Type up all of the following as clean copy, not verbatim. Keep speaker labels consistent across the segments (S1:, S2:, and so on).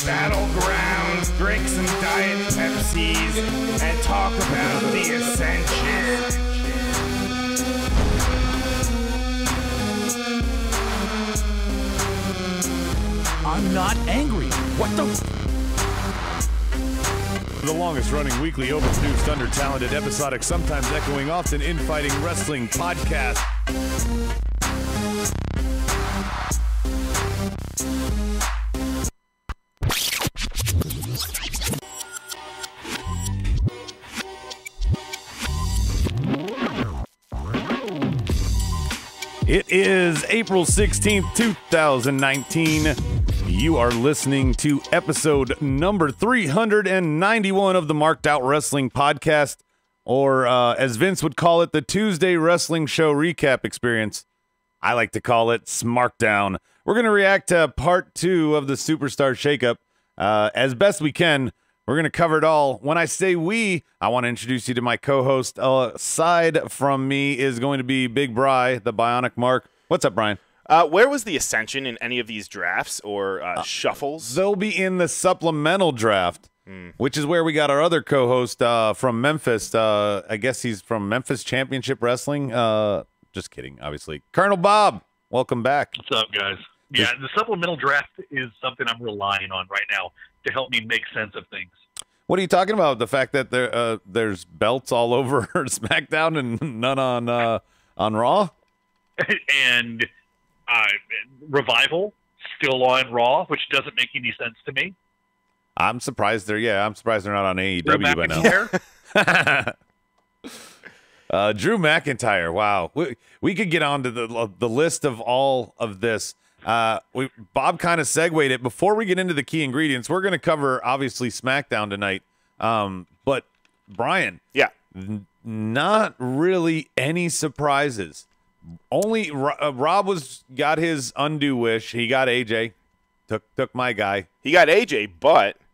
S1: battlegrounds, drink some Diet Pepsis, and talk about the Ascension.
S2: I'm not angry. What the?
S3: The longest-running weekly overproduced, under-talented, episodic, sometimes echoing, often infighting wrestling podcast. It is April 16th, 2019. You are listening to episode number 391 of the Marked Out Wrestling podcast, or as Vince would call it, the Tuesday Wrestling Show Recap Experience. I like to call it Smackdown. We're going to react to part 2 of the Superstar Shakeup as best we can. We're going to cover it all. When I say we, I want to introduce you to my co-host. Aside from me is going to be Big Bri, the Bionic Mark. What's up, Brian?
S4: Where was the Ascension in any of these drafts or shuffles?
S3: They'll be in the supplemental draft, which is where we got our other co-host from Memphis. I guess he's from Memphis Championship Wrestling. Just kidding, obviously. Colonel Bob, welcome back.
S5: What's up, guys? Yeah, the supplemental draft is something I'm relying on right now to help me make sense of things.
S3: What are you talking about? The fact that there's belts all over SmackDown and none on Raw?
S5: And Revival still on Raw, which doesn't make any sense to me.
S3: I'm surprised they're not on AEW by now. Drew McIntyre. Wow, we could get on to the list of all of this. Bob kind of segued it. Before we get into the key ingredients, we're going to cover obviously SmackDown tonight. But Brian,
S4: yeah,
S3: not really any surprises. Only Rob got his undue wish. He got AJ, took my guy.
S4: He got AJ,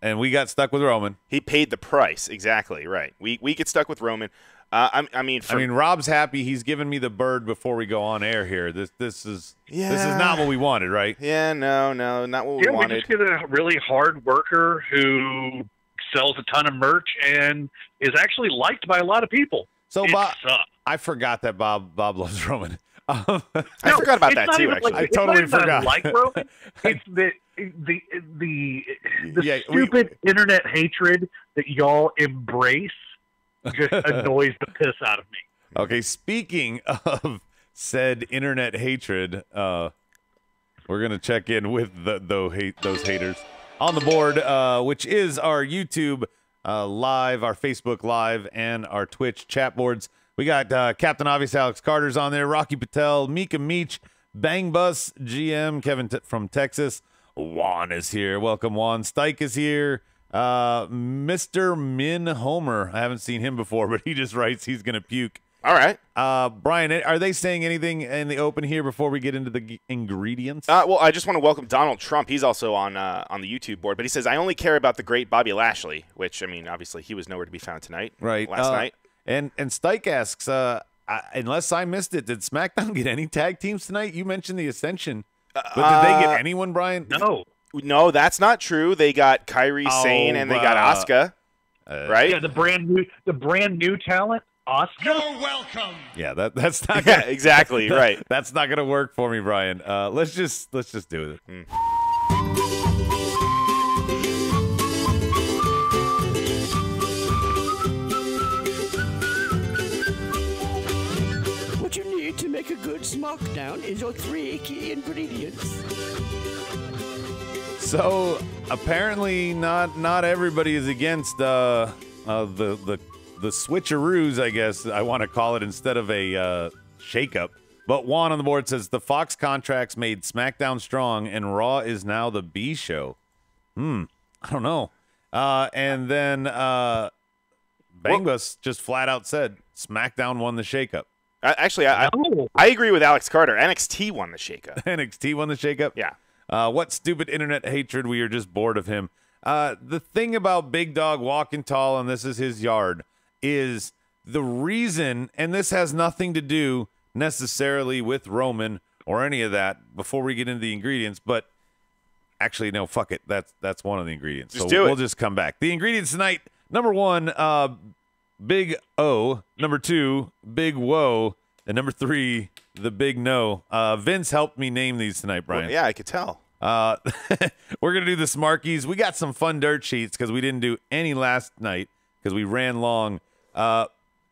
S4: and
S3: we got stuck with Roman.
S4: He paid the price. Exactly right. We get stuck with Roman. I mean,
S3: Rob's happy. He's giving me the bird before we go on air here. This is not what we wanted, right?
S4: Yeah, no, not what we wanted.
S5: We just get a really hard worker who sells a ton of merch and is actually liked by a lot of people.
S3: So Bob, I forgot that Bob loves Roman.
S4: I forgot about that too. Actually,
S3: I totally forgot.
S5: Like Roman, it's the stupid internet hatred that y'all embrace just annoys the piss out of me.
S3: Okay, speaking of said internet hatred, we're gonna check in with those haters on the board, which is our YouTube live, our Facebook live, and our Twitch chat boards. We got Captain Obvious Alex Carter's on there, Rocky Patel, Mika Meach, Bang Bus, GM Kevin from Texas. Juan is here. Welcome, Juan. Stike is here. Mr. Min Homer. I haven't seen him before, but he just writes he's going to puke.
S4: All right.
S3: Brian, are they saying anything in the open here before we get into the ingredients?
S4: Well, I just want to welcome Donald Trump. He's also on the YouTube board, but he says, I only care about the great Bobby Lashley, which, I mean, obviously he was nowhere to be found tonight.
S3: Right.
S4: Last night.
S3: And Stike asks, unless I missed it, did SmackDown get any tag teams tonight? You mentioned the Ascension, but did they get anyone, Brian?
S4: No, that's not true. They got Kairi Sane and they got Asuka, right?
S5: Yeah, the brand new talent, Asuka.
S1: You're welcome.
S3: Yeah, that's not.
S4: Yeah, exactly right.
S3: That's not gonna work for me, Brian. Let's just do it.
S6: What you need to make a good Smackdown is your 3 key ingredients.
S3: So apparently, not everybody is against the switcheroos, I guess I want to call it, instead of a shakeup. But Juan on the board says the Fox contracts made SmackDown strong, and Raw is now the B show. I don't know. And then Bangbus just flat out said SmackDown won the shakeup.
S4: Actually, I agree with Alex Carter. NXT won the shakeup.
S3: NXT won the shakeup?
S4: Yeah.
S3: What stupid internet hatred. We are just bored of him. The thing about Big Dog walking tall, and this is his yard, is the reason, and this has nothing to do necessarily with Roman or any of that before we get into the ingredients, but Actually, no, fuck it. That's one of the ingredients.
S4: Just
S3: so
S4: do it.
S3: We'll just come back. The ingredients tonight, number 1, Big O. Number 2, Big Whoa. And number 3, the Big No. Vince helped me name these tonight, Brian.
S4: Well, yeah, I could tell.
S3: We're going to do the Smarkies. We got some fun dirt sheets because we didn't do any last night because we ran long.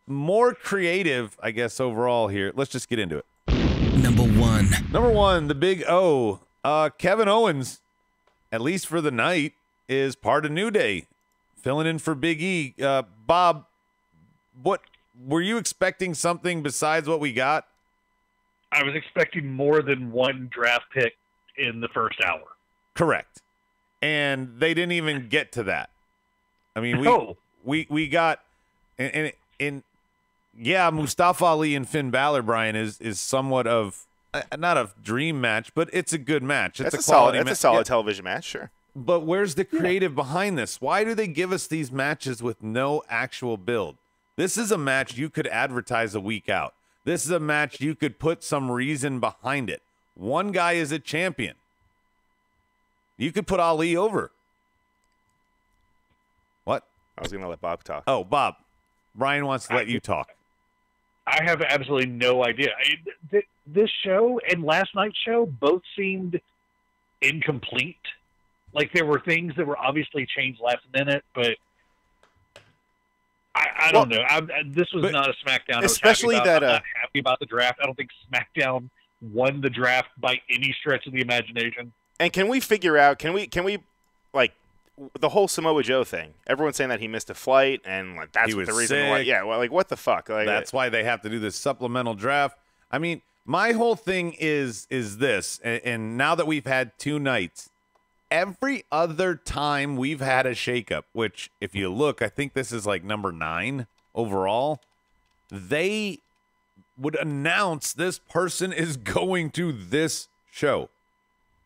S3: More creative, I guess, overall here. Let's just get into it.
S2: Number 1.
S3: Number 1, the Big O. Kevin Owens, at least for the night, is part of New Day, filling in for Big E. Bob, what were you expecting something besides what we got?
S5: I was expecting more than one draft pick in the first hour.
S3: Correct. And they didn't even get to that. I mean, we got yeah, Mustafa Ali and Finn Balor, Brian, is somewhat of not a dream match, but it's a good match. It's
S4: a solid television match, sure.
S3: But where's the creative behind this? Why do they give us these matches with no actual build? This is a match you could advertise a week out. This is a match you could put some reason behind it. One guy is a champion. You could put Ali over. What?
S4: I was going to let Bob talk.
S3: Oh, Bob. Brian wants to let you talk.
S5: I have absolutely no idea. This show and last night's show both seemed incomplete. Like there were things that were obviously changed last minute, but I don't know. This was not a SmackDown.
S4: Especially
S5: I'm not happy about the draft. I don't think SmackDown won the draft by any stretch of the imagination.
S4: And can we figure out? Can we like the whole Samoa Joe thing? Everyone's saying that he missed a flight, and like that's the reason why. Yeah, well, like what the fuck? Like,
S3: that's why they have to do this supplemental draft. I mean, my whole thing is this, and now that we've had 2 nights. Every other time we've had a shakeup, which if you look, I think this is like number 9 overall, they would announce this person is going to this show.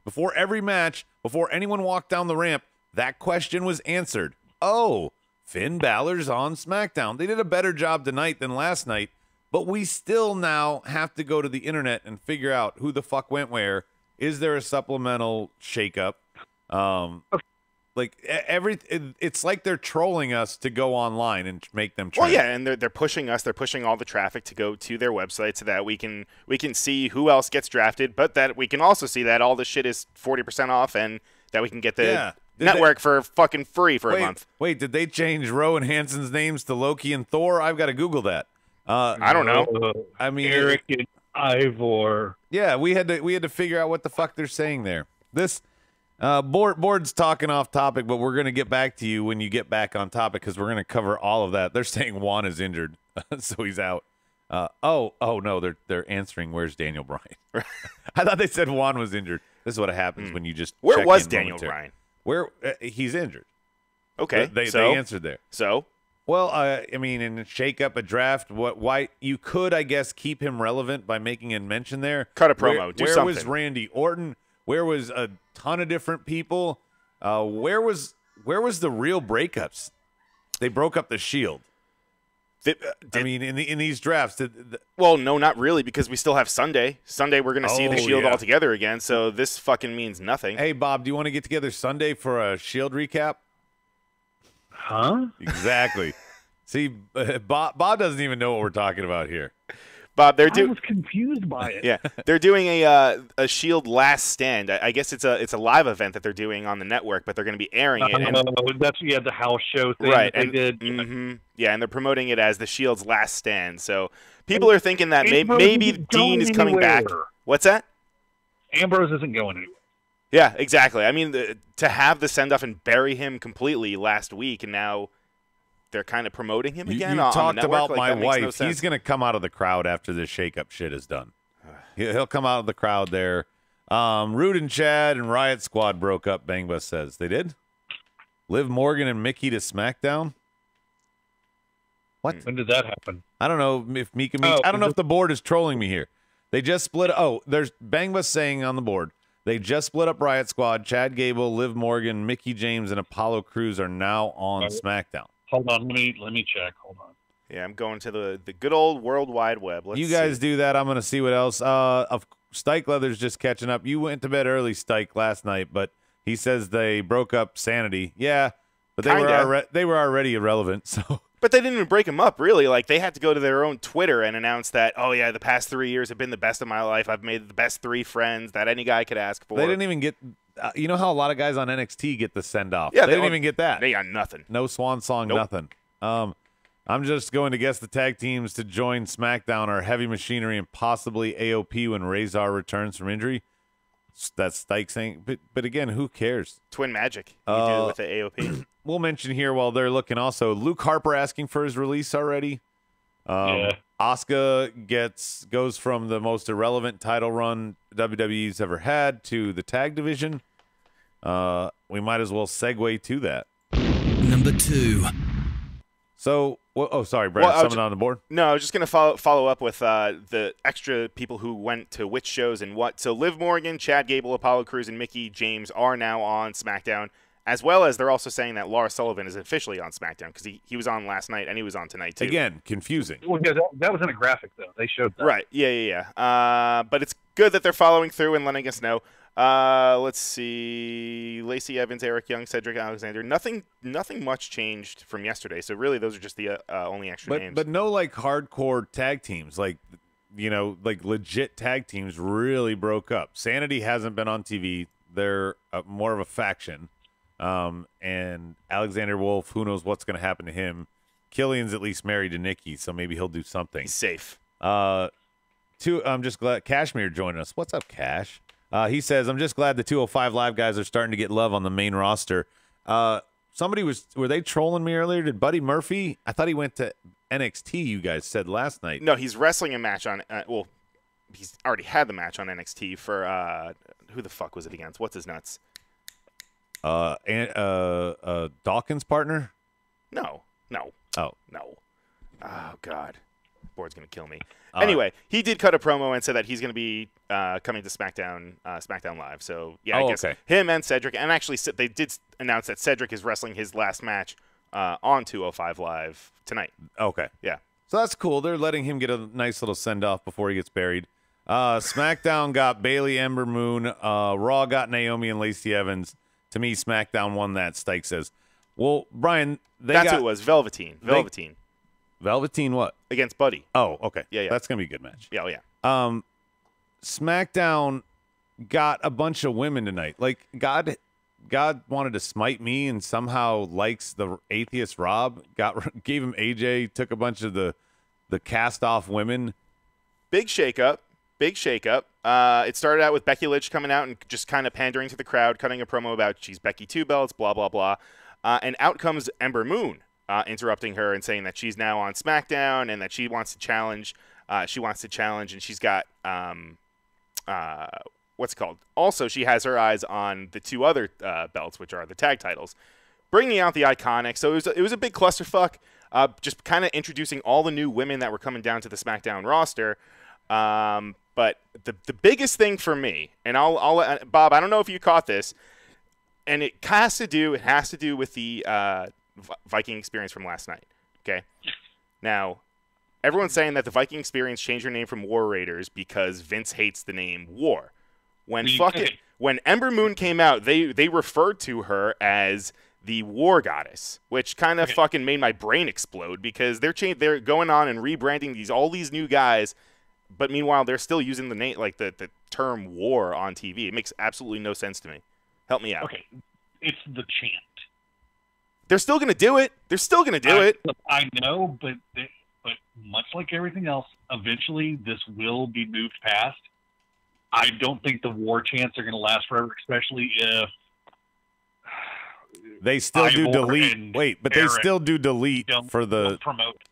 S3: Before every match, before anyone walked down the ramp, that question was answered. Oh, Finn Balor's on SmackDown. They did a better job tonight than last night, but we still now have to go to the internet and figure out who the fuck went where. Is there a supplemental shakeup? Like it's like they're trolling us to go online and make them trend.
S4: Well, yeah, and they're pushing us. They're pushing all the traffic to go to their website so that we can see who else gets drafted, but that we can also see that all the shit is 40% off and that we can get the network for fucking free for a month.
S3: Wait, did they change Rowan Hansen's names to Loki and Thor? I've got to Google that.
S4: I don't know.
S3: I mean,
S5: Eric and Ivor.
S3: Yeah, we had to figure out what the fuck they're saying there. This board's talking off topic, but we're going to get back to you when you get back on topic because we're going to cover all of that. They're saying Juan is injured, so he's out. Oh no, they're answering. Where's Daniel Bryan? I thought they said Juan was injured. This is what happens when you just
S4: where was Daniel Bryan?
S3: Where he's injured.
S4: Okay,
S3: they answered there.
S4: So.
S3: Well, I mean, in shake up a draft, why you could, I guess, keep him relevant by making a mention there.
S4: Cut a promo. Do something.
S3: Where was Randy Orton? Where was a ton of different people? Where was the real breakups? They broke up the Shield. I mean, in these drafts.
S4: Well, no, not really, because we still have Sunday. Sunday, we're going to see the Shield all together again, so this fucking means nothing.
S3: Hey, Bob, do you want to get together Sunday for a Shield recap?
S5: Huh?
S3: Exactly. See, Bob doesn't even know what we're talking about here.
S4: Bob, I
S5: was confused by it.
S4: Yeah, they're doing a Shield Last Stand. I guess it's a live event that they're doing on the network, but they're going to be airing it. And,
S5: that's the house show thing
S4: right?
S5: That they did.
S4: Mm-hmm, yeah, and they're promoting it as the Shield's Last Stand. So people are thinking that maybe Dean is coming back. What's that?
S5: Ambrose isn't going anywhere.
S4: Yeah, exactly. I mean, to have the send-off and bury him completely last week, and now they're kind of promoting him again.
S3: You
S4: on
S3: talked
S4: the network.
S3: about my wife. He's going to come out of the crowd after this shake-up shit is done. He'll come out of the crowd there. Rude and Chad and Riot Squad broke up, Bang Bus says. They did? Liv Morgan and Mickey to SmackDown? What?
S5: When did that happen?
S3: I don't know if Mika I don't know if the board is trolling me here. They just split. Oh, there's Bang Bus saying on the board. They just split up Riot Squad. Chad Gable, Liv Morgan, Mickey James, and Apollo Crews are now on SmackDown.
S5: Hold on, let me check. Hold on.
S4: Yeah, I'm going to the good old World Wide Web.
S3: You guys do that. I'm going to see what else. Of Stike Leather's just catching up. You went to bed early, Stike, last night, but He says they broke up Sanity. Yeah, but they were already irrelevant. So,
S4: but they didn't even break them up, really. Like, they had to go to their own Twitter and announce that, oh yeah, the past 3 years have been the best of my life. I've made the best 3 friends that any guy could ask for.
S3: They didn't even get. You know how a lot of guys on NXT get the send off.
S4: Yeah,
S3: they didn't even get that.
S4: They got nothing.
S3: No swan song, nothing. I'm just going to guess the tag teams to join SmackDown are Heavy Machinery and possibly AOP when Razor returns from injury. That's Stike saying, but again, who cares?
S4: Twin Magic. You do it with the AOP.
S3: We'll mention here while they're looking also, Luke Harper asking for his release already. Asuka goes from the most irrelevant title run WWE's ever had to the tag division. We might as well segue to that.
S2: Number 2.
S3: So, sorry, Brad, something on the board?
S4: No, I was just going to follow up with the extra people who went to which shows and what. So Liv Morgan, Chad Gable, Apollo Crews, and Mickie James are now on SmackDown, as well as they're also saying that Lars Sullivan is officially on SmackDown because he was on last night and he was on tonight, too.
S3: Again, confusing.
S5: Well, yeah, that was in a graphic, though. They showed that.
S4: Right, yeah. But it's good that they're following through and letting us know. Let's see. Lacey Evans, Eric Young, Cedric Alexander. Nothing much changed from yesterday. So really, those are just the only extra names.
S3: But no, like hardcore tag teams, like like legit tag teams really broke up. Sanity hasn't been on TV. They're more of a faction. And Alexander Wolf, who knows what's going to happen to him? Killian's at least married to Nikki, so maybe he'll do something.
S4: He's safe.
S3: I'm just glad Cashmere joined us. What's up, Cash? He says, I'm just glad the 205 Live guys are starting to get love on the main roster. Were they trolling me earlier? Did Buddy Murphy? I thought he went to NXT, you guys said last night.
S4: No, he's wrestling a match on, he's already had the match on NXT for, who the fuck was it against? What's his nuts?
S3: Dawkins' partner?
S4: No.
S3: Oh.
S4: No. Oh, God. Board's going to kill me. Anyway, he did cut a promo and said that he's going to be coming to SmackDown Live. So, yeah, I guess him and Cedric. And actually, they did announce that Cedric is wrestling his last match on 205 Live tonight.
S3: Okay.
S4: Yeah.
S3: So that's cool. They're letting him get a nice little send-off before he gets buried. SmackDown got Bayley, Ember Moon. Raw got Naomi and Lacey Evans. To me, SmackDown won that, Stike says. Well, Brian,
S4: that's who it was. Velveteen.
S3: Velveteen what?
S4: Against Buddy.
S3: Oh, okay.
S4: Yeah.
S3: That's going to be a good match.
S4: Yeah, yeah.
S3: SmackDown got a bunch of women tonight. Like, God wanted to smite me and somehow likes the atheist Rob. Gave him AJ, took a bunch of the cast-off women.
S4: Big shakeup. It started out with Becky Lynch coming out and just kind of pandering to the crowd, cutting a promo about she's Becky Two Belts, blah, blah, blah. And out comes Ember Moon. Interrupting her and saying that she's now on SmackDown and that she wants to challenge. And she's got what's it called? Also, she has her eyes on the 2 other belts, which are the tag titles, bringing out the Iconics. So it was a big clusterfuck. Just kind of introducing all the new women that were coming down to the SmackDown roster. But the biggest thing for me, and I'll Bob, I don't know if you caught this, and it has to do with the Viking experience from last night. Okay. Now, everyone's saying that the Viking experience changed their name from War Raiders because Vince hates the name War. When Ember Moon came out, they referred to her as the War Goddess, which kind of fucking made my brain explode because they're going on and rebranding all these new guys, but meanwhile they're still using the name, like the term War on TV. It makes absolutely no sense to me. Help me out.
S5: Okay, it's the chant.
S4: They're still going to do it.
S5: I know, but much like everything else, eventually this will be moved past. I don't think the war chants are going to last forever, especially if
S3: they still do delete. Wait, but they still do delete for the
S5: promote it.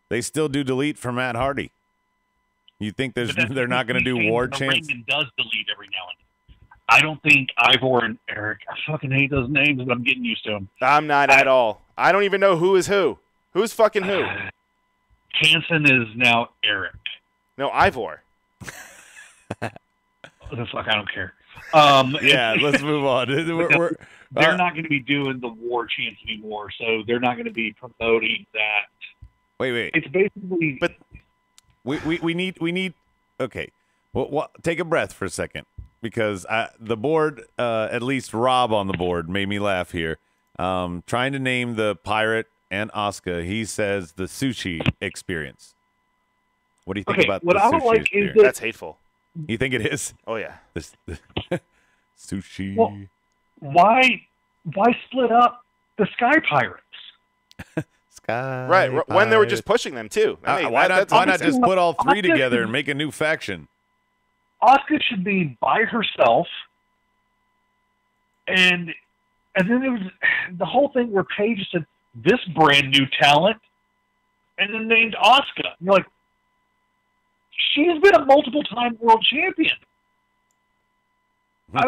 S3: They still do delete for Matt Hardy. You think they're not going to do war chants?
S5: Reagan does delete every now and then. I don't think Ivor and Eric, I fucking hate those names, but I'm getting used to them.
S4: I'm not at all. I don't even know who is who. Who's fucking who?
S5: Hanson is now Eric.
S4: No, Ivor.
S5: The fuck, I don't care.
S3: Yeah, let's move on.
S5: They're not going to be doing the war chants anymore, so they're not going to be promoting that.
S3: Wait.
S5: It's basically...
S3: But we need... Okay. Well, take a breath for a second. because the board, at least Rob on the board, made me laugh here. Trying to name the pirate and Asuka, he says the sushi experience. What do you think about
S5: what
S3: the
S5: I would
S3: sushi
S5: like
S3: experience?
S5: is
S4: That's hateful.
S3: You think it is?
S4: Oh yeah.
S3: This sushi.
S5: Well, why split up the Sky Pirates?
S3: Sky
S4: Right. When they were just pushing them too. I mean,
S3: why not
S5: obviously
S3: just put all three
S5: Asuka
S3: together and make a new faction?
S5: Asuka should be by herself, and then there was the whole thing where Paige said this brand new talent, and then named Asuka. You're like, she's been a multiple-time world champion. I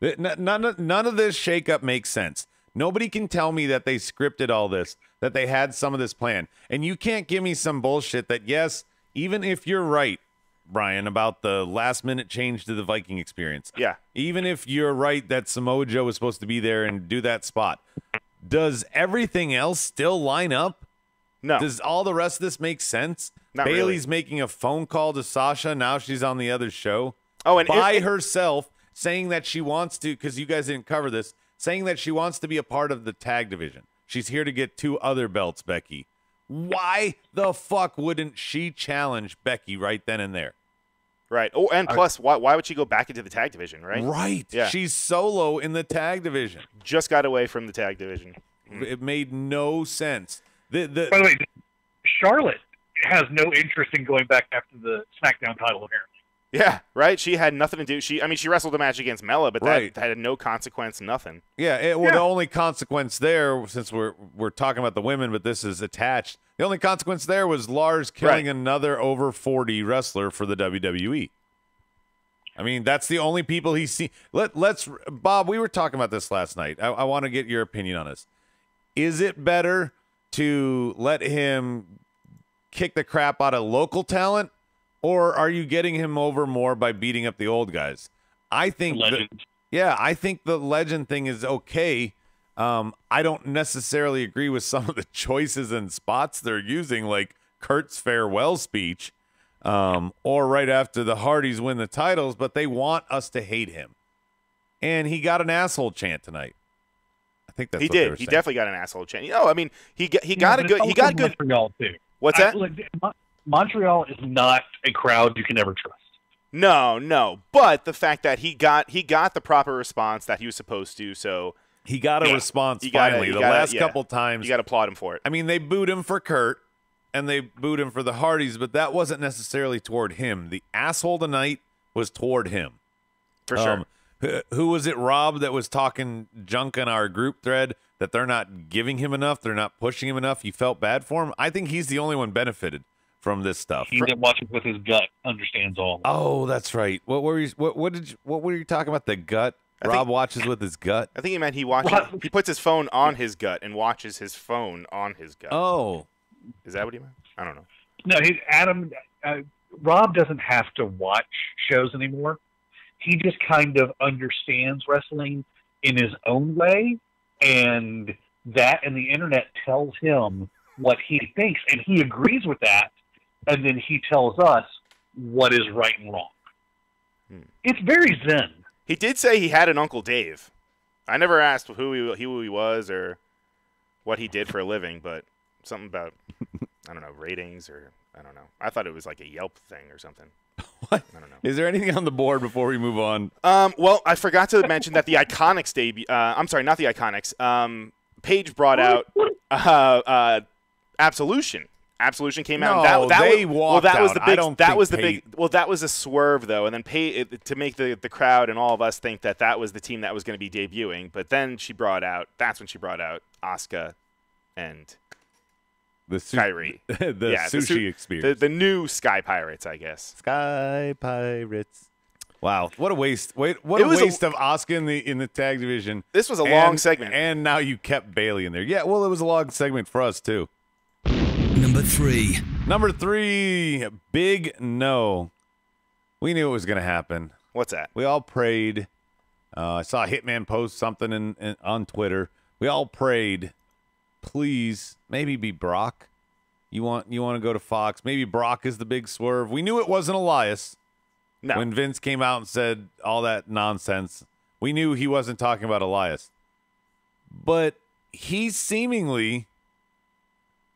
S5: don't.
S3: None of this shakeup makes sense. Nobody can tell me that they scripted all this, that they had some of this plan. And you can't give me some bullshit that, yes, even if you're right, Brian, about the last-minute change to the Viking experience.
S4: Yeah.
S3: Even if you're right that Samoa Joe was supposed to be there and do that spot, does everything else still line up?
S4: No.
S3: Does all the rest of this make sense?
S4: Not
S3: Bailey's
S4: really.
S3: making a phone call to Sasha. Now she's on the other show.
S4: Oh, and
S3: by herself, saying that she wants to, because you guys didn't cover this, saying that she wants to be a part of the tag division. She's here to get 2 other belts, Becky. Why the fuck wouldn't she challenge Becky right then and there?
S4: Right. Oh, and plus, why would she go back into the tag division, right?
S3: Right.
S4: Yeah.
S3: She's solo in the tag division.
S4: Just got away from the tag division.
S3: It made no sense.
S5: By the way, Charlotte has no interest in going back after the SmackDown title, apparently.
S4: Yeah, right. She had nothing to do. She wrestled a match against Mella, but
S3: Right.
S4: that had no consequence, nothing.
S3: Yeah, the only consequence there, since we're talking about the women, but this is attached, the only consequence there was Lars killing another over 40 wrestler for the WWE. I mean, that's the only people he's seen. Let's Bob, we were talking about this last night. I want to get your opinion on this. Is it better to let him kick the crap out of local talent, or are you getting him over more by beating up the old guys? I think I think the legend thing is okay. I don't necessarily agree with some of the choices and spots they're using, like Kurt's farewell speech, or right after the Hardys win the titles, but they want us to hate him. And he got an asshole chant tonight. I think that's
S4: He
S3: what they
S4: did.
S3: were
S4: He
S3: saying.
S4: definitely got an asshole chant. I mean, he got a good. He got good.
S5: Montreal too.
S4: What's that?
S5: Montreal is not a crowd you can ever trust.
S4: No. But the fact that he got the proper response that he was supposed to, so
S3: He got a response
S4: You gotta-
S3: finally.
S4: you
S3: The
S4: gotta-
S3: last
S4: yeah.
S3: couple times.
S4: you got to applaud him for it.
S3: I mean, they booed him for Kurt, and they booed him for the Hardys, but that wasn't necessarily toward him. The asshole tonight was toward him.
S4: For sure.
S3: Who was it, Rob, that was talking junk in our group thread that they're not giving him enough, they're not pushing him enough? You felt bad for him? I think he's the only one benefited from this stuff.
S5: He that watches with his gut understands all.
S3: Oh, that's right. What were you talking about? The gut? Rob watches with his gut.
S4: I think he meant he puts his phone on his gut and watches his phone on his gut.
S3: Oh.
S4: Is that what he meant? I don't know.
S5: No, Rob doesn't have to watch shows anymore. He just kind of understands wrestling in his own way, and that and the internet tells him what he thinks, and he agrees with that, and then he tells us what is right and wrong. It's very zen.
S4: He did say he had an Uncle Dave. I never asked who he was or what he did for a living, but something about, I don't know, ratings or I don't know. I thought it was like a Yelp thing or something.
S3: What?
S4: I don't know.
S3: Is there anything on the board before we move on?
S4: Well, I forgot to mention that the Iconics debut. I'm sorry, not the Iconics. Paige brought out Absolution. Absolution came out.
S3: No,
S4: and that
S3: walked
S4: that was
S3: out.
S4: the
S3: I
S4: big.
S3: don't
S4: That
S3: think
S4: was the
S3: Paige-
S4: big. Well, that was a swerve though, and then to make the crowd and all of us think that was the team that was going to be debuting. But then she brought out. That's when she brought out Asuka and
S3: The
S4: Kyrie.
S3: the sushi experience.
S4: The new Sky Pirates, I guess.
S3: Sky Pirates. Wow, what a waste! What a waste of Asuka in the tag division.
S4: This was a long segment,
S3: and now you kept Bailey in there. Yeah, well, it was a long segment for us too. Number three, big no. We knew it was going to happen.
S4: What's that?
S3: We all prayed. I saw Hitman post something on Twitter. We all prayed, please, maybe be Brock. You want to go to Fox? Maybe Brock is the big swerve. We knew it wasn't Elias.
S4: No.
S3: When Vince came out and said all that nonsense, we knew he wasn't talking about Elias. But he seemingly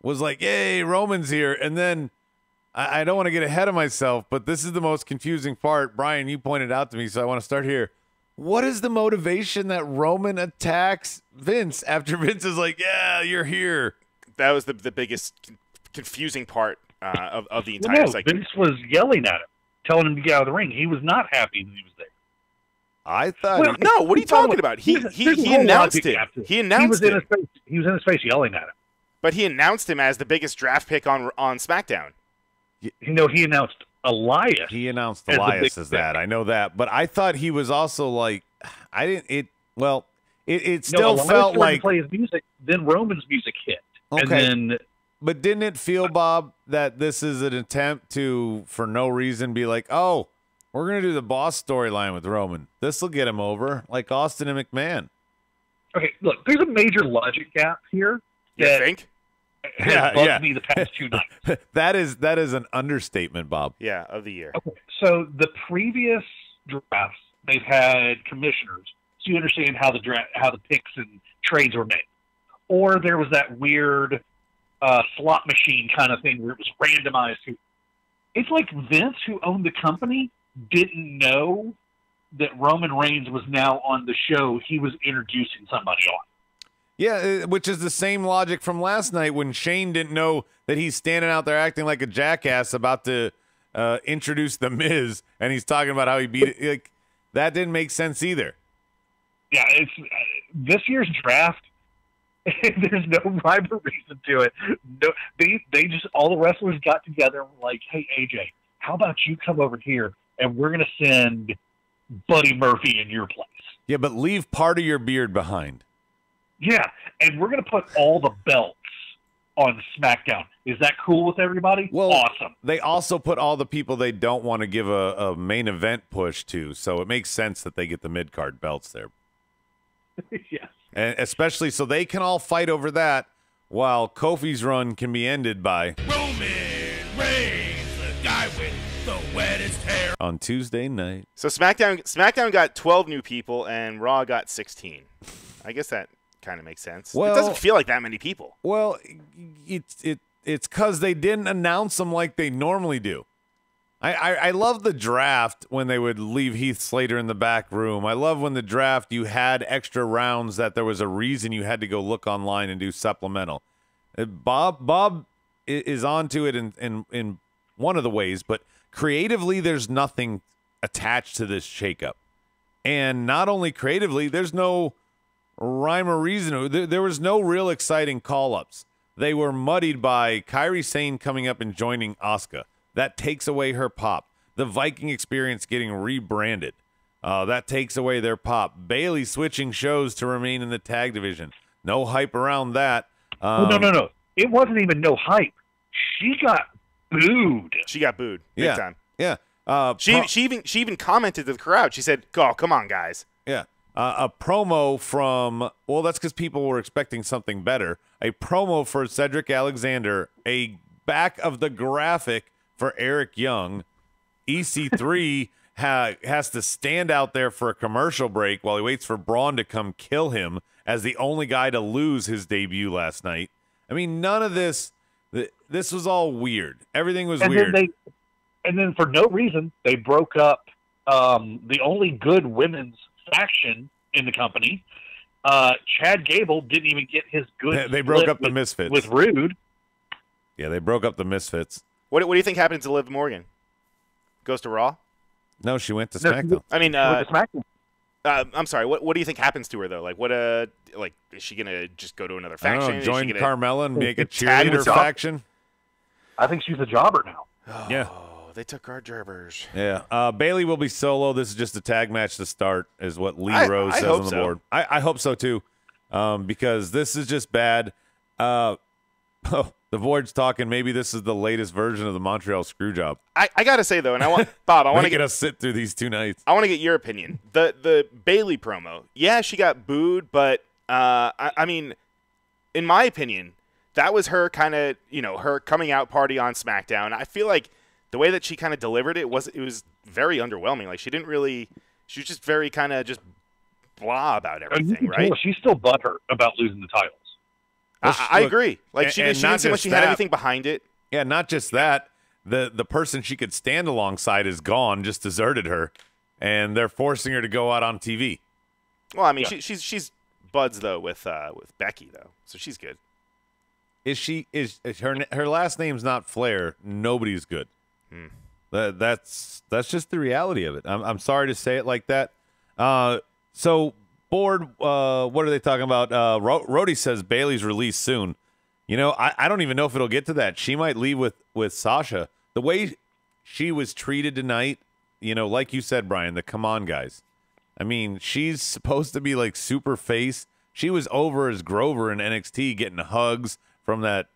S3: was like, "Yay, Roman's here." And then I don't want to get ahead of myself, but this is the most confusing part. Brian, you pointed out to me, so I want to start here. What is the motivation that Roman attacks Vince after Vince is like, "Yeah, you're here"?
S4: That was the biggest confusing part of the entire segment.
S5: Vince was yelling at him, telling him to get out of the ring. He was not happy that he was there.
S3: I thought.
S4: Well, no, what are you talking about? He announced it. He announced it.
S5: He was in his face yelling at him.
S4: But he announced him as the biggest draft pick on Smackdown.
S5: He announced Elias.
S3: He announced Elias as that. I know that, but I thought he was also like, I didn't. It still
S5: Elias
S3: felt like
S5: to play his music. Then Roman's music hit.
S3: Okay.
S5: And then,
S3: but didn't it feel, Bob, that this is an attempt to, for no reason, be like, oh, we're gonna do the boss storyline with Roman. This will get him over, like Austin and McMahon.
S5: Okay, look, there's a major logic gap here.
S4: You think?
S5: Has bugged me the past 2 nights.
S3: that is an understatement, Bob.
S4: Yeah, of the year.
S5: Okay, so the previous drafts, they've had commissioners, so you understand how the picks and trades were made. Or there was that weird slot machine kind of thing where it was randomized. It's like Vince, who owned the company, didn't know that Roman Reigns was now on the show. He was introducing somebody on.
S3: Yeah, which is the same logic from last night when Shane didn't know that he's standing out there acting like a jackass about to introduce The Miz, and he's talking about how he beat it. Like, that didn't make sense either.
S5: Yeah, it's this year's draft. There's no rhyme or reason to it. No, they just, all the wrestlers got together and were like, "Hey, AJ, how about you come over here and we're going to send Buddy Murphy in your place."
S3: Yeah, but leave part of your beard behind.
S5: Yeah, and we're going to put all the belts on SmackDown. Is that cool with everybody?
S3: Well,
S5: awesome.
S3: They also put all the people they don't want to give a main event push to, so it makes sense that they get the mid-card belts there.
S5: Yes.
S3: And especially so they can all fight over that while Kofi's run can be ended by
S2: Roman Reigns, the guy with the wettest hair.
S3: On Tuesday night.
S4: So SmackDown got 12 new people, and Raw got 16. I guess that kind of makes sense.
S3: Well,
S4: it doesn't feel like that many people.
S3: Well, it's because they didn't announce them like they normally do. I love the draft when they would leave Heath Slater in the back room. I love when the draft you had extra rounds that there was a reason you had to go look online and do supplemental. Bob is onto it in one of the ways, but creatively there's nothing attached to this shakeup. And not only creatively, there's no rhyme or reason. There was no real exciting call-ups. They were muddied by Kairi Sane coming up and joining Asuka. That takes away her pop. The Viking Experience getting rebranded. That takes away their pop. Bayley switching shows to remain in the tag division. No hype around that.
S5: No. It wasn't even no hype. She got booed.
S4: Big time.
S3: Yeah.
S4: She even commented to the crowd. She said, "Oh, come on, guys."
S3: Yeah. A promo from, well, that's because people were expecting something better. A promo for Cedric Alexander. A back of the graphic for Eric Young. EC3 has to stand out there for a commercial break while he waits for Braun to come kill him as the only guy to lose his debut last night. I mean, none of this was all weird. Everything was weird.
S5: And then for no reason, they broke up the only good women's faction in the company. Chad Gable didn't even get his good.
S3: They broke up the Misfits
S5: with Rude.
S3: Yeah, they broke up the Misfits.
S4: What do you think happened to Liv Morgan? Goes to Raw?
S3: No, she went to SmackDown.
S4: I mean,
S5: SmackDown.
S4: I'm sorry. What do you think happens to her though? Like, is she gonna just go to another faction?
S3: I don't know, join Carmella and make a
S4: tag
S3: cheerleader faction?
S5: I think she's a jobber now.
S3: Yeah.
S4: They took our jobbers.
S3: Yeah. Bayley will be solo. This is just a tag match to start, is what Lee Rose says on the board. I hope so too, because this is just bad. The Void's talking. Maybe this is the latest version of the Montreal Screwjob.
S4: I gotta say though, and I want Bob. I want to
S3: get us sit through these 2 nights.
S4: I want to get your opinion. The Bayley promo. Yeah, she got booed, but I mean, in my opinion, that was her kind of her coming out party on SmackDown. I feel like the way that she kind of delivered it was very underwhelming. Like she was just very kind of just blah about everything, right?
S5: She's still butthurt about losing the titles.
S4: I agree. Like she didn't seem like she had anything behind it.
S3: Yeah, not just that. The person she could stand alongside is gone, just deserted her, and they're forcing her to go out on TV.
S4: Well, I mean, she's buds though with Becky though, so she's good.
S3: Is her last name's not Flair? Nobody's good. That's just the reality of it. I'm sorry to say it like that. So board. What are they talking about? Rhodey says Bayley's released soon. You know, I don't even know if it'll get to that. She might leave with Sasha. The way she was treated tonight, you know, like you said, Brian, the come on guys. I mean, she's supposed to be like super face. She was over as Grover in NXT getting hugs from that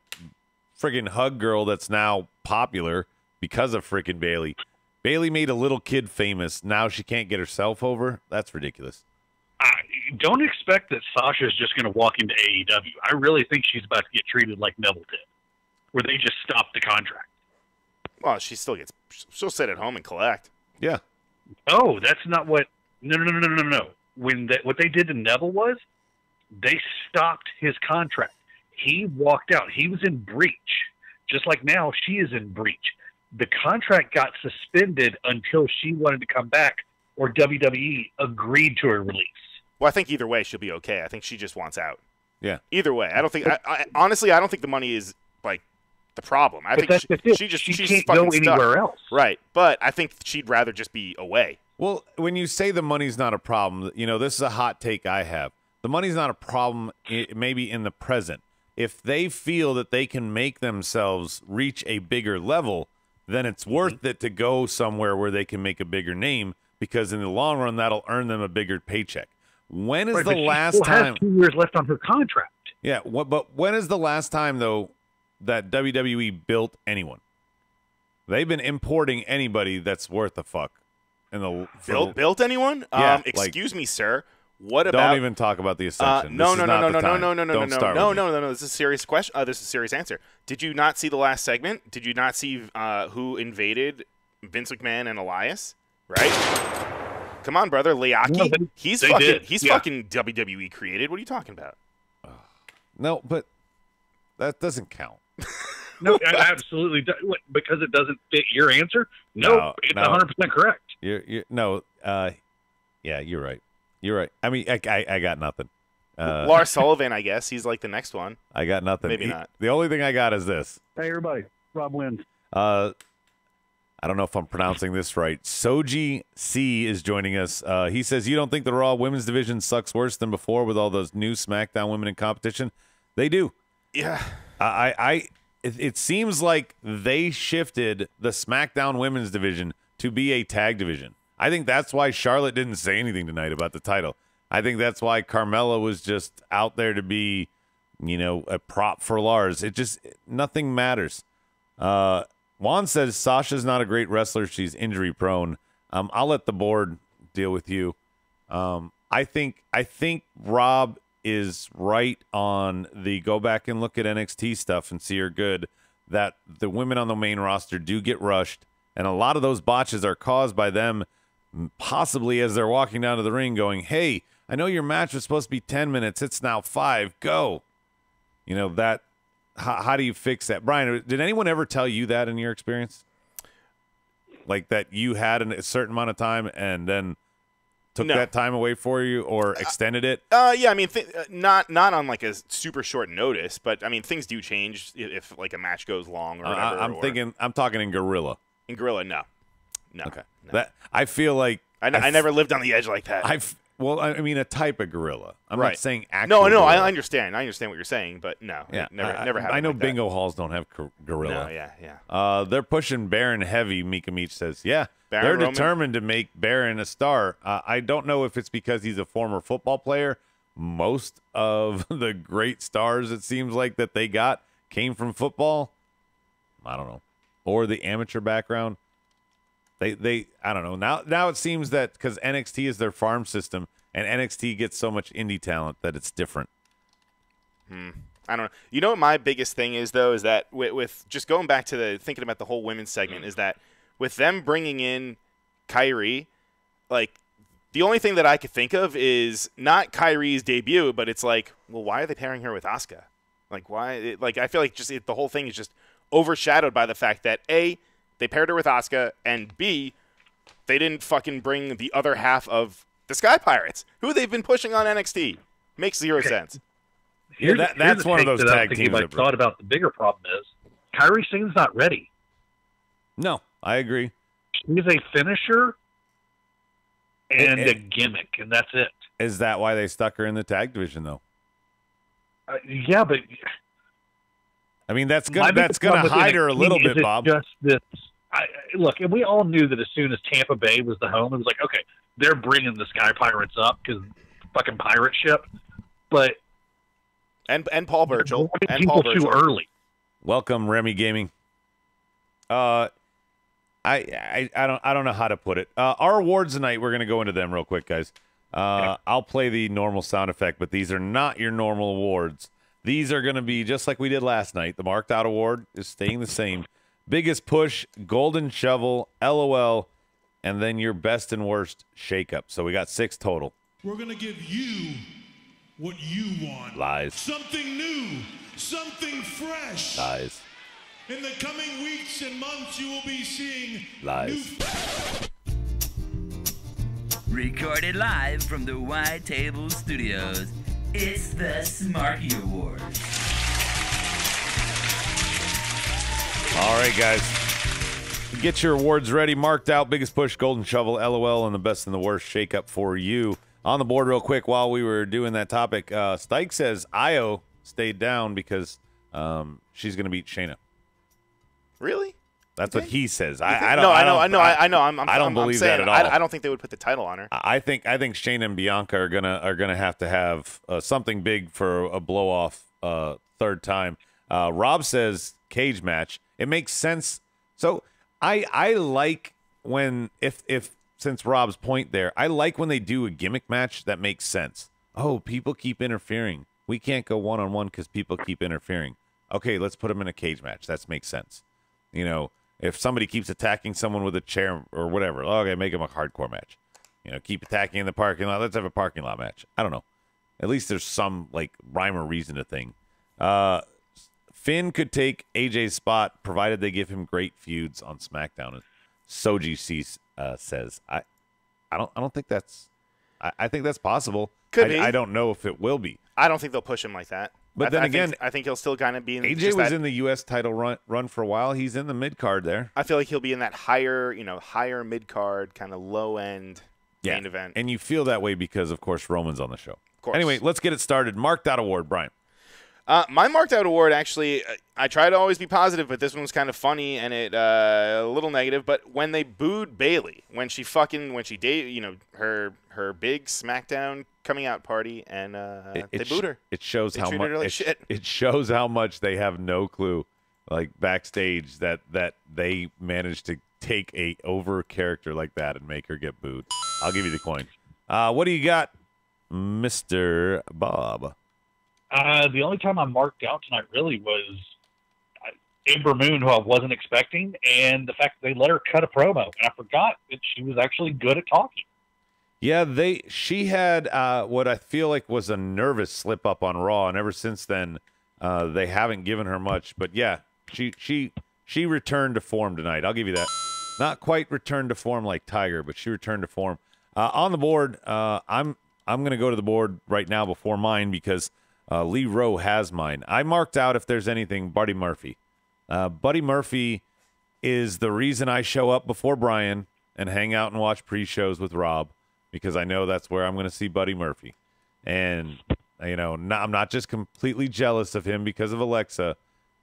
S3: friggin' hug girl that's now popular because of frickin' Bayley. Bayley made a little kid famous. Now she can't get herself over. That's ridiculous.
S5: Don't expect that Sasha's just going to walk into AEW. I really think she's about to get treated like Neville did, where they just stop the contract.
S4: Well, she'll sit at home and collect.
S3: Yeah.
S5: Oh, that's not what. No. What they did to Neville was they stopped his contract. He walked out. He was in breach. Just like now, she is in breach. The contract got suspended until she wanted to come back, or WWE agreed to her release.
S4: Well, I think either way she'll be okay. I think she just wants out.
S3: Yeah.
S4: Either way, I don't think. Honestly, I don't think the money is like the problem. I think she's
S5: can't
S4: fucking
S5: go anywhere else.
S4: Right, but I think she'd rather just be away.
S3: Well, when you say the money's not a problem, you know, this is a hot take I have. The money's not a problem maybe in the present. If they feel that they can make themselves reach a bigger level, then it's worth it to go somewhere where they can make a bigger name, because in the long run, that'll earn them a bigger paycheck. When is the last time?
S5: Has 2 years left on her contract.
S3: Yeah, but when is the last time, though, that WWE built anyone? They've been importing anybody that's worth a fuck.
S4: Built anyone?
S3: Yeah,
S4: excuse me, sir. What about?
S3: Don't even talk about the Ascension.
S4: No.
S3: This
S4: This is a serious question. This is a serious answer. Did you not see the last segment? Did you not see who invaded Vince McMahon and Elias? Right? Come on, brother, Liaki.
S5: No,
S4: he's fucking WWE created. What are you talking about?
S3: No, but that doesn't count.
S5: No, absolutely. Because it doesn't fit your answer? No, it's 100% correct.
S3: Yeah, you're right. You're right. I mean, I got nothing.
S4: Lars Sullivan, I guess. He's like the next one.
S3: I got nothing.
S4: Maybe not.
S3: The only thing I got is this.
S5: Hey, everybody. Rob wins.
S3: I don't know if I'm pronouncing this right. Soji C is joining us. He says, you don't think the Raw women's division sucks worse than before with all those new SmackDown women in competition? They do.
S4: Yeah.
S3: It seems like they shifted the SmackDown women's division to be a tag division. I think that's why Charlotte didn't say anything tonight about the title. I think that's why Carmella was just out there to be, you know, a prop for Lars. Nothing matters. Juan says Sasha's not a great wrestler. She's injury prone. I'll let the board deal with you. I think Rob is right on the go back and look at NXT stuff and see her good, that the women on the main roster do get rushed, and a lot of those botches are caused by them possibly as they're walking down to the ring going, hey, I know your match was supposed to be 10 minutes. It's now 5. Go. You know, that. How do you fix that? Brian, did anyone ever tell you that in your experience? Like that you had a certain amount of time and then took that time away for you or extended it?
S4: Yeah, I mean, not on like a super short notice, but I mean, things do change if like a match goes long or whatever.
S3: I'm talking in Gorilla.
S4: In Gorilla, no.
S3: Okay.
S4: No.
S3: That I feel like
S4: I never lived on the edge like that.
S3: I mean, a type of gorilla. I'm not saying actual.
S4: No,
S3: gorilla.
S4: I understand. I understand what you're saying, but no.
S3: Yeah,
S4: never happened.
S3: I know
S4: like
S3: bingo halls don't have gorilla.
S4: No, yeah.
S3: They're pushing Baron heavy. Mika Meach says, yeah,
S4: Baron
S3: they're determined to make Baron a star. I don't know if it's because he's a former football player. Most of the great stars, it seems like, that they got came from football. I don't know, or the amateur background. They I don't know. Now it seems that because NXT is their farm system and NXT gets so much indie talent that it's different.
S4: I don't know. You know what my biggest thing is, though, is that with just going back to thinking about the whole women's segment, is that with them bringing in Kyrie, like, the only thing that I could think of is not Kyrie's debut, but it's like, well, why are they pairing her with Asuka? Like, why? Like, I feel like the whole thing is just overshadowed by the fact that, A, they paired her with Asuka, and B, they didn't fucking bring the other half of the Sky Pirates, who they've been pushing on NXT. Makes zero sense.
S3: That's one of those tag teams.
S5: I thought about the bigger problem is Kyrie Sane's not ready.
S3: No, I agree.
S5: She's a finisher and a gimmick, and that's it.
S3: Is that why they stuck her in the tag division, though?
S5: Yeah, but
S3: I mean, that's gonna hide her a little bit, Bob.
S5: Just this. Look, and we all knew that as soon as Tampa Bay was the home, it was like, okay, they're bringing the Sky Pirates up because fucking pirate ship. But
S4: and Paul Burchill and
S5: Paul
S4: Burchill
S5: too early.
S3: Welcome, Remy Gaming. I don't know how to put it. Our awards tonight, we're gonna go into them real quick, guys. I'll play the normal sound effect, but these are not your normal awards. These are going to be just like we did last night. The Marked Out Award is staying the same. Biggest Push, Golden Shovel, LOL, and then your best and worst Shakeup. So we got 6 total.
S2: We're going to give you what you want.
S3: Lies.
S2: Something new, something fresh.
S3: Lies.
S2: In the coming weeks and months, you will be seeing
S3: lies.
S7: Recorded live from the White Table Studios, it's the Smarky Awards.
S3: All right, guys. Get your awards ready. Marked out. Biggest Push, Golden Shovel, LOL, and the best and the worst Shakeup for you. On the board real quick while we were doing that topic, Stike says Io stayed down because she's going to beat Shayna.
S4: Really?
S3: That's what he says.
S4: I don't
S3: believe that at all.
S4: I don't think they would put the title on her.
S3: I think Shayna and Bianca are gonna have to have something big for a blow off third time. Rob says cage match. It makes sense. So I like when if since Rob's point there, I like when they do a gimmick match that makes sense. Oh, people keep interfering. We can't go one-on-one because people keep interfering. Okay, let's put them in a cage match. That makes sense. You know. If somebody keeps attacking someone with a chair or whatever, okay, make them a hardcore match. You know, keep attacking in the parking lot. Let's have a parking lot match. I don't know. At least there's some, like, rhyme or reason to thing. Finn could take AJ's spot, provided they give him great feuds on SmackDown. Soji C says. I don't think that's. I think that's possible.
S4: Could be.
S3: I don't know if it will be.
S4: I don't think they'll push him like that.
S3: But then again,
S4: I think he'll still kind of be in.
S3: AJ was in the U.S. title run for a while. He's in the mid card there.
S4: I feel like he'll be in that higher mid card, kind of low end main event.
S3: And you feel that way because, of course, Roman's on the show.
S4: Of course.
S3: Anyway, let's get it started. Marked Out Award, Brian.
S4: My Marked Out Award, actually, I try to always be positive, but this one was kind of funny and a little negative. But when they booed Bayley, when she her big SmackDown coming out party, and they booed her.
S3: It shows how much
S4: like shit.
S3: It shows how much they have no clue, like backstage, that they managed to take a over character like that and make her get booed. I'll give you the coin. What do you got, Mr. Bob?
S5: The only time I marked out tonight really was Ember Moon, who I wasn't expecting, and the fact that they let her cut a promo, and I forgot that she was actually good at talking.
S3: Yeah, she had what I feel like was a nervous slip up on Raw, and ever since then, they haven't given her much. But yeah, she returned to form tonight. I'll give you that. Not quite returned to form like Tiger, but she returned to form. On the board, I'm going to go to the board right now before mine because Lee Rowe has mine. I marked out, if there's anything, Buddy Murphy. Buddy Murphy is the reason I show up before Brian and hang out and watch pre-shows with Rob, because I know that's where I'm going to see Buddy Murphy. And, you know, I'm not just completely jealous of him because of Alexa,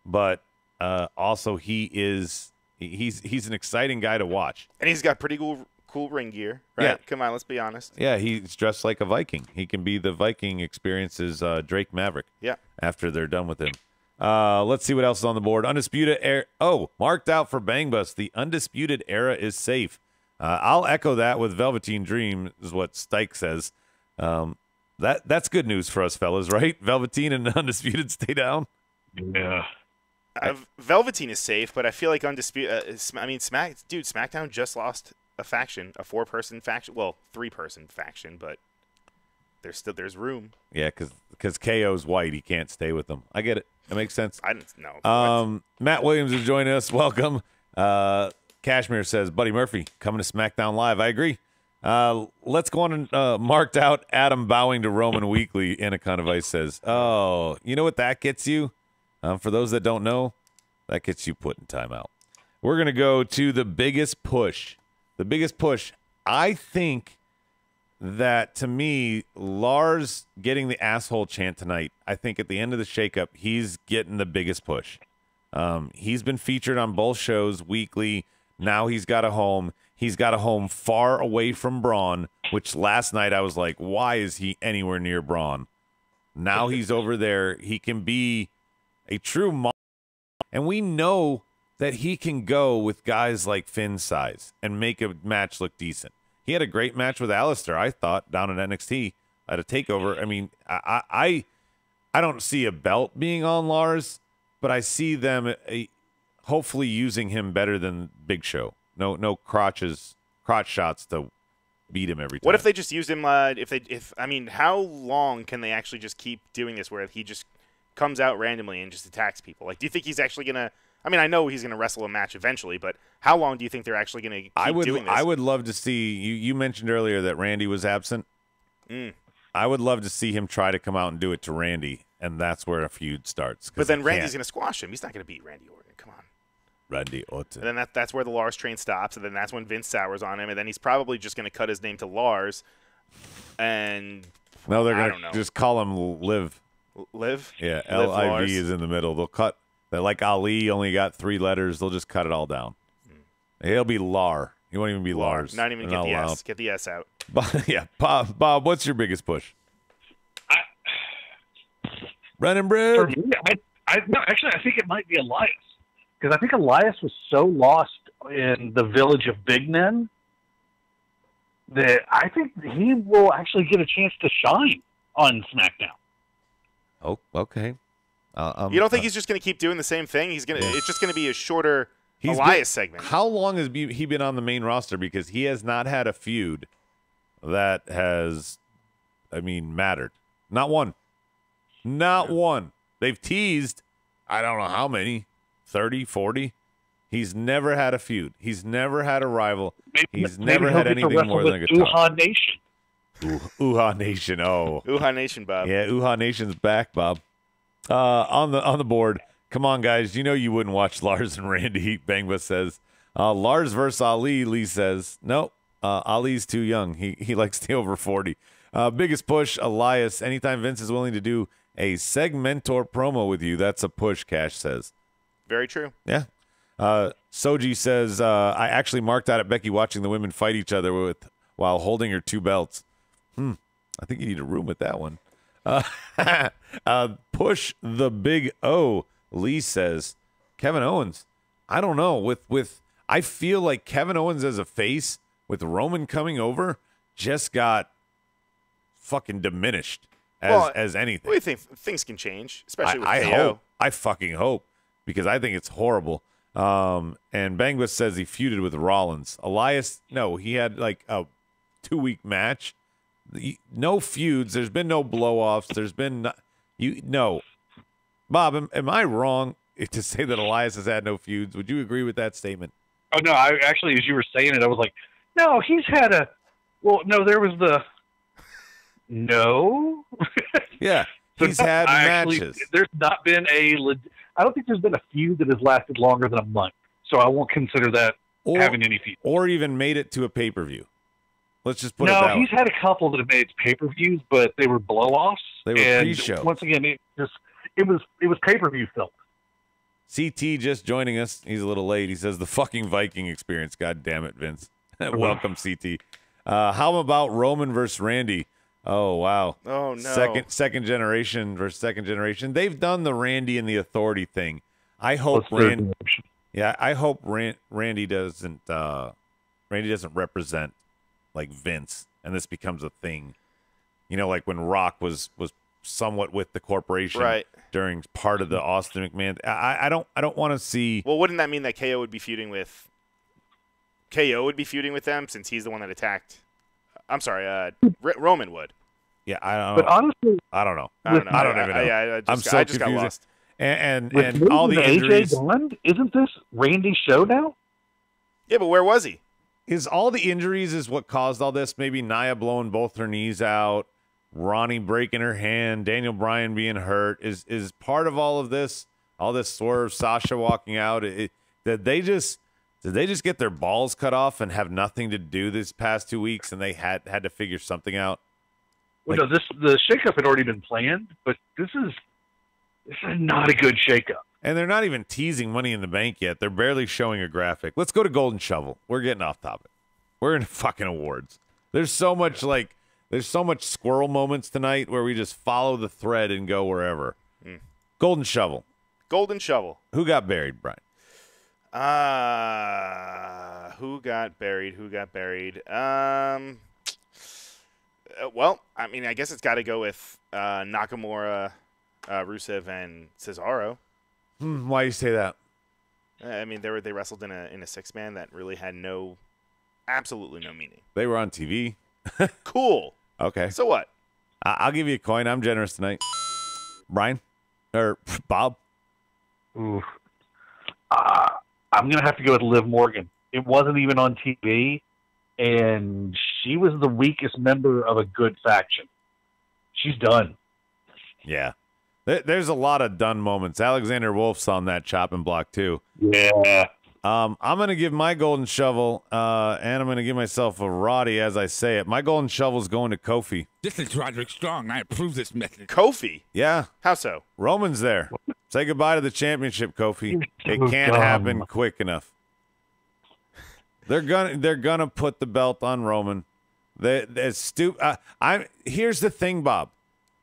S3: but also he's an exciting guy to watch.
S4: And he's got pretty cool ring gear, right?
S3: Yeah.
S4: Come on, let's be honest.
S3: Yeah, he's dressed like a Viking. He can be the Viking experience's Drake Maverick.
S4: Yeah.
S3: After they're done with him. Let's see what else is on the board. Undisputed Era. Oh, marked out for Bang Bus. The Undisputed Era is safe. I'll echo that with Velveteen Dream, is what Stike says. That's good news for us, fellas, right? Velveteen and Undisputed stay down.
S5: Yeah.
S4: Velveteen is safe, but I feel like Undisputed. SmackDown just lost a faction, a 4-person faction. Well, 3-person faction, but there's room.
S3: Yeah, because KO's white, he can't stay with them. I get it. That makes sense.
S4: I didn't know.
S3: Matt Williams is joining us. Welcome. Cashmere says, Buddy Murphy coming to SmackDown Live. I agree. Let's go on and marked out Adam bowing to Roman weekly. Anaconda Vice says, oh, you know what that gets you? For those that don't know, that gets you put in timeout. We're going to go to the biggest push. The biggest push. I think that, to me, Lars getting the asshole chant tonight, I think at the end of the shakeup, he's getting the biggest push. He's been featured on both shows weekly. Now he's got a home. He's got a home far away from Braun, which last night I was like, why is he anywhere near Braun? Now he's over there. He can be a true monster. And we know that he can go with guys like Finn's size and make a match look decent. He had a great match with Alistair, I thought, down at NXT at a takeover. I mean, I don't see a belt being on Lars, but I see them hopefully using him better than Big Show. No crotch shots to beat him every time.
S4: What if they just used him? How long can they actually just keep doing this where he just comes out randomly and just attacks people? Like, do you think he's actually gonna? I mean, I know he's gonna wrestle a match eventually, but how long do you think they're actually gonna keep doing this?
S3: I would love to see you. You mentioned earlier that Randy was absent. I would love to see him try to come out and do it to Randy, and that's where a feud starts.
S4: But then Randy's gonna squash him. He's not gonna beat Randy Orton. Come on.
S3: Randy Orton.
S4: And then that's where the Lars train stops, and then that's when Vince sours on him, and then he's probably just going to cut his name to Lars. And
S3: no, they're going to just call him Liv.
S4: Liv?
S3: Yeah, L-I-V is in the middle. They'll cut. They're like Ali, only got 3 letters. They'll just cut it all down. He'll be Lar. He won't even be Lars.
S4: Not even get the S. Get the S out.
S3: Yeah, Bob, what's your biggest push? Brennan Bridge?
S5: For me, no, actually, I think it might be Elias. Because I think Elias was so lost in the village of big men that I think he will actually get a chance to shine on SmackDown.
S3: Oh, okay.
S4: You don't think he's just going to keep doing the same thing? It's just going to be a shorter Elias segment.
S3: How long has he been on the main roster? Because he has not had a feud that has, mattered. Not one. Not one. They've teased, I don't know how many. 30, 40. He's never had a feud. He's never had a rival. He's never had anything more than a guitar.
S5: Uha Nation.
S3: Uha Nation. Oh.
S4: Uha Nation, Bob.
S3: Yeah, Uha Nation's back, Bob. On the board. Come on, guys. You know you wouldn't watch Lars and Randy. Bangba says. Lars versus Ali. Lee says. No. Ali's too young. He likes the over 40. Biggest push, Elias. Anytime Vince is willing to do a segmentor promo with you, that's a push, Cash says.
S4: Very true.
S3: Yeah. Soji says, I actually marked out at Becky watching the women fight each other while holding her 2 belts. I think you need a room with that one. Push the big O. Lee says, Kevin Owens. I don't know. I feel like Kevin Owens as a face with Roman coming over just got fucking diminished as anything.
S4: What do you think? Things can change, especially with
S3: I
S4: KO.
S3: hope. I fucking hope. Because I think it's horrible. And Bangwith says he feuded with Rollins. Elias, no, he had like a 2-week match. No feuds. There's been no blow-offs. There's been no. Bob, am I wrong to say that Elias has had no feuds? Would you agree with that statement?
S5: Oh, no, I actually, as you were saying it, I was like, no, he's had a, well, no, there was the, no.
S3: Yeah, he's had matches.
S5: There's not been I don't think there's been a feud that has lasted longer than a month, so I won't consider that having any feud.
S3: Or even made it to a pay-per-view. Let's just put it that way.
S5: No, he's had a couple that have made pay-per-views, but they were blow-offs.
S3: They were pre-show.
S5: Once again, it was pay-per-view filth.
S3: CT just joining us. He's a little late. He says the fucking Viking experience. God damn it, Vince. Welcome, CT. How about Roman versus Randy? Oh, wow.
S4: Oh, no.
S3: Second generation versus second generation. They've done the Randy and the Authority thing. I hope Randy doesn't represent like Vince, and this becomes a thing. like when Rock was somewhat with the corporation
S4: Right.
S3: during part of the Austin McMahon. I don't want to see.
S4: Well, wouldn't that mean that KO would be feuding with them since he's the one that attacked? I'm sorry, Roman would.
S3: Yeah, I don't know.
S5: But honestly,
S3: I don't know.
S4: I don't know.
S3: I don't even know.
S4: I just got lost.
S3: And
S5: with
S3: all the
S5: AJ
S3: injuries.
S5: gone, isn't this Randy's show now?
S4: Yeah, but where was he?
S3: Is all the injuries is what caused all this? Maybe Nia blowing both her knees out, Ronnie breaking her hand, Daniel Bryan being hurt. Is part of all of this? All this Swerve, Sasha walking out. Did they just get their balls cut off and have nothing to do this past 2 weeks, and they had to figure something out?
S5: Well, no, the shakeup had already been planned, but this is not a good shakeup.
S3: And they're not even teasing Money in the Bank yet. They're barely showing a graphic. Let's go to Golden Shovel. We're getting off topic. We're in fucking awards. There's so much squirrel moments tonight where we just follow the thread and go wherever. Golden Shovel.
S4: Golden Shovel.
S3: Who got buried, Brian?
S4: Who got buried? Well, I mean, I guess it's got to go with Nakamura, Rusev, and Cesaro.
S3: Why do you say that?
S4: I mean, they wrestled in a 6-man that really had absolutely no meaning.
S3: They were on TV.
S4: Cool.
S3: Okay.
S4: So what?
S3: I'll give you a coin. I'm generous tonight. Brian? Or Bob?
S5: Ooh. I'm going to have to go with Liv Morgan. It wasn't even on TV, and she was the weakest member of a good faction. She's done.
S3: Yeah. There's a lot of done moments. Alexander Wolf's on that chopping block, too.
S5: Yeah.
S3: I'm going to give my Golden Shovel, and I'm going to give myself a Roddy as I say it. My Golden Shovel's going to Kofi.
S2: This is Roderick Strong. I approve this message.
S4: Kofi?
S3: Yeah.
S4: How so?
S3: Roman's there. Say goodbye to the championship, Kofi. It can't
S5: dumb.
S3: happen quick enough. They're gonna put the belt on Roman. Here's the thing, Bob.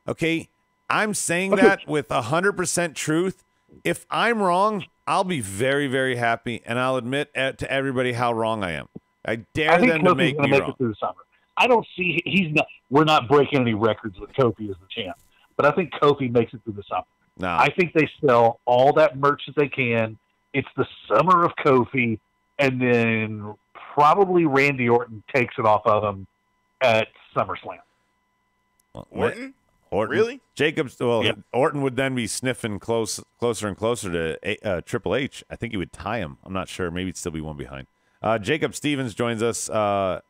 S3: Okay, I'm saying that with 100% truth. If I'm wrong, I'll be very, very happy, and I'll admit to everybody how wrong I am. I dare them to make me wrong.
S5: It through the summer. I don't see we're not breaking any records with Kofi as the champ, but I think Kofi makes it through the summer.
S3: No.
S5: I think they sell all that merch that they can. It's the summer of Kofi, and then probably Randy Orton takes it off of him at SummerSlam.
S4: Orton?
S3: Really? Jacobs. Well,
S5: yeah.
S3: Orton would then be sniffing closer and closer to Triple H. I think he would tie him. I'm not sure. Maybe it'd still be one behind. Jacob Stevens joins us. The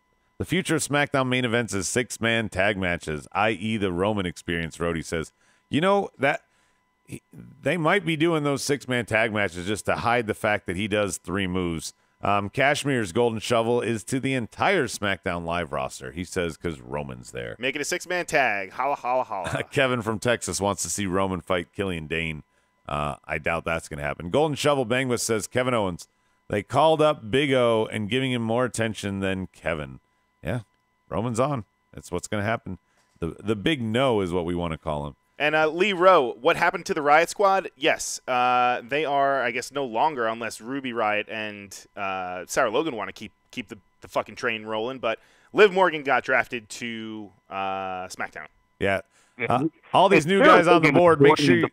S3: future of SmackDown main events is 6-man tag matches, i.e. the Roman experience, Rhodey says. You know, that they might be doing those 6-man tag matches just to hide the fact that he does 3 moves. Cashmere's Golden Shovel is to the entire SmackDown Live roster. He says because Roman's there.
S4: Make it a 6-man tag. Holla, holla, holla.
S3: Kevin from Texas wants to see Roman fight Killian Dane. I doubt that's going to happen. Golden Shovel Bangwith says Kevin Owens. They called up Big O and giving him more attention than Kevin. Yeah, Roman's on. That's what's going to happen. The big no is what we want to call him.
S4: And Lee Rowe, what happened to the Riot Squad? Yes, they are, I guess, no longer unless Ruby Riot and Sarah Logan want to keep the fucking train rolling. But Liv Morgan got drafted to SmackDown.
S3: Yeah. All these new guys on the board, make sure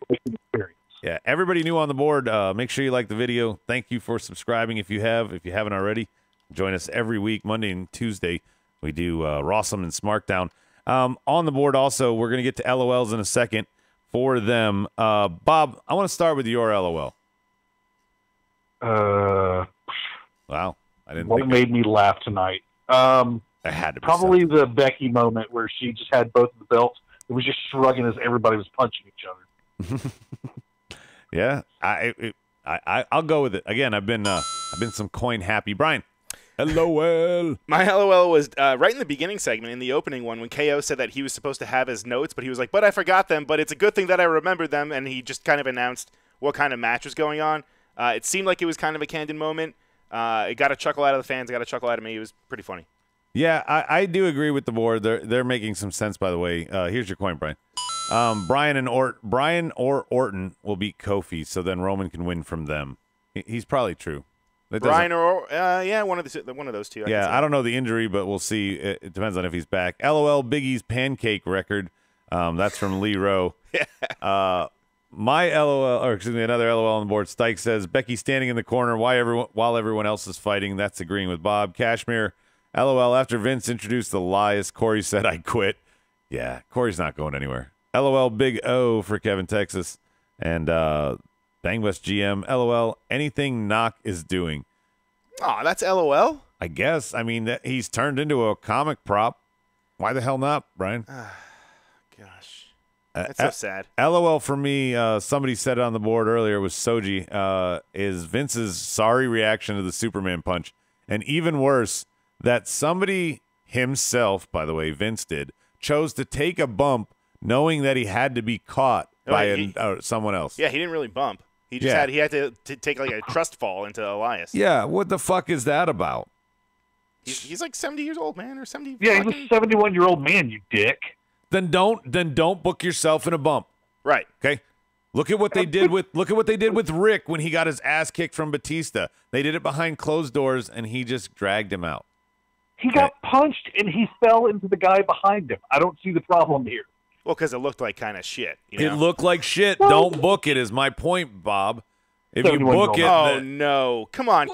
S3: yeah, everybody new on the board, make sure you like the video. Thank you for subscribing if you haven't already. Join us every week, Monday and Tuesday. We do Rawsome and Smarkdown. On the board also, we're going to get to LOLs in a second for them. Bob, I want to start with your LOL.
S5: Wow.
S3: I didn't
S5: What
S3: think
S5: made me laugh tonight?
S3: I had to be
S5: probably
S3: something.
S5: the Becky moment where she just had both of the belts. It was just shrugging as everybody was punching each other.
S3: Yeah, I'll go with it. Again, I've been some coin happy. Brian. LOL.
S4: My LOL was right in the beginning segment, in the opening one, when KO said that he was supposed to have his notes, but he was like, but I forgot them, but it's a good thing that I remembered them, and he just kind of announced what kind of match was going on. It seemed like it was kind of a candid moment. It got a chuckle out of the fans, it got a chuckle out of me. It was pretty funny.
S3: Yeah, I do agree with the board. They're making some sense, by the way. Here's your coin, Brian. Brian or Orton will beat Kofi, so then Roman can win from them. He's probably true.
S4: Brian or one of those two.
S3: I don't know the injury, but we'll see. It depends on if he's back. LOL Big E's pancake record. That's from Lee Rowe. My LOL, or excuse me, another LOL on the board. Stike says Becky standing in the corner while everyone else is fighting. That's agreeing with Bob. Cashmere, LOL. After Vince introduced the lies, Corey said I quit. Yeah, Corey's not going anywhere. LOL Big O for Kevin Texas. And Bang West GM, LOL, anything Knock is doing.
S4: Oh, that's LOL?
S3: I guess. I mean, he's turned into a comic prop. Why the hell not, Brian?
S4: Gosh. That's so sad.
S3: LOL for me, somebody said it on the board earlier, was Soji, is Vince's sorry reaction to the Superman punch. And even worse, that somebody himself, by the way, Vince did, chose to take a bump knowing that he had to be caught by someone else.
S4: Yeah, he didn't really bump. He just had to take like a trust fall into Elias.
S3: Yeah, what the fuck is that about?
S4: He's like 70 years old, man, or 70.
S5: Yeah, he's a 71-year-old man, you dick.
S3: Then don't book yourself in a bump.
S4: Right.
S3: Okay. Look at what they did with Rick when he got his ass kicked from Batista. They did it behind closed doors, and he just dragged him out.
S5: He got punched, and he fell into the guy behind him. I don't see the problem here.
S4: Well, because it looked like kind of shit. You know?
S3: It looked like shit. Don't book it is my point, Bob. If you book it...
S4: Oh, no. Come on.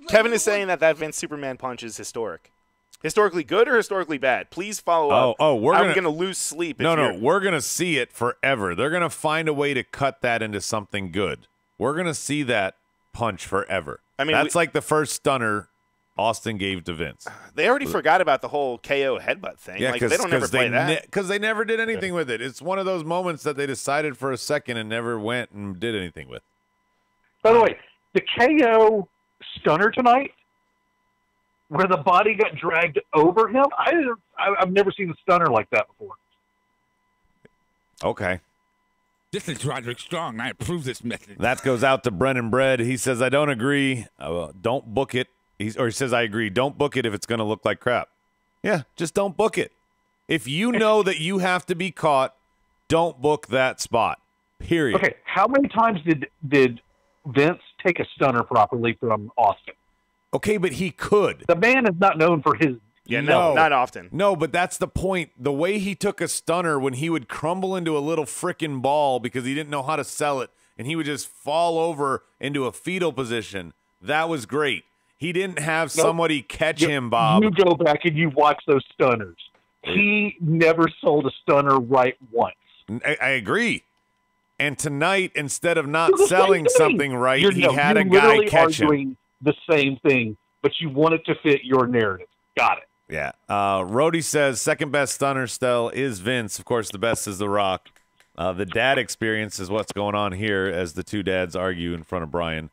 S4: Kevin is saying that Vince Superman punch is historic. Historically good or historically bad? Please follow up.
S3: I'm
S4: going to lose sleep.
S3: We're going to see it forever. They're going to find a way to cut that into something good. We're going to see that punch forever. I mean, that's like the first stunner Austin gave to Vince.
S4: They already forgot about the whole KO headbutt thing.
S3: Yeah,
S4: they don't ever play that.
S3: Because they never did anything with it. It's one of those moments that they decided for a second and never went and did anything with.
S5: By the way, the KO stunner tonight, where the body got dragged over him, I've never seen a stunner like that before.
S3: Okay.
S2: This is Roderick Strong, and I approve this message.
S3: That goes out to Brennan Bread. He says, I don't agree. Don't book it. He says, I agree. Don't book it if it's going to look like crap. Yeah, just don't book it. If you know that you have to be caught, don't book that spot. Period.
S5: Okay, how many times did Vince take a stunner properly from Austin?
S3: Okay, but he could.
S5: The man is not known for his...
S4: Yeah, no, not often.
S3: No, but that's the point. The way he took a stunner when he would crumble into a little frickin' ball because he didn't know how to sell it, and he would just fall over into a fetal position, that was great. He didn't have somebody catch him, Bob.
S5: You go back and you watch those stunners. He never sold a stunner right once.
S3: I agree. And tonight, instead of not selling something right, he had a guy catch him.
S5: The same thing, but you want it to fit your narrative. Got it.
S3: Yeah. Rhodey says second best stunner still is Vince. Of course, the best is The Rock. The dad experience is what's going on here as the two dads argue in front of Brian.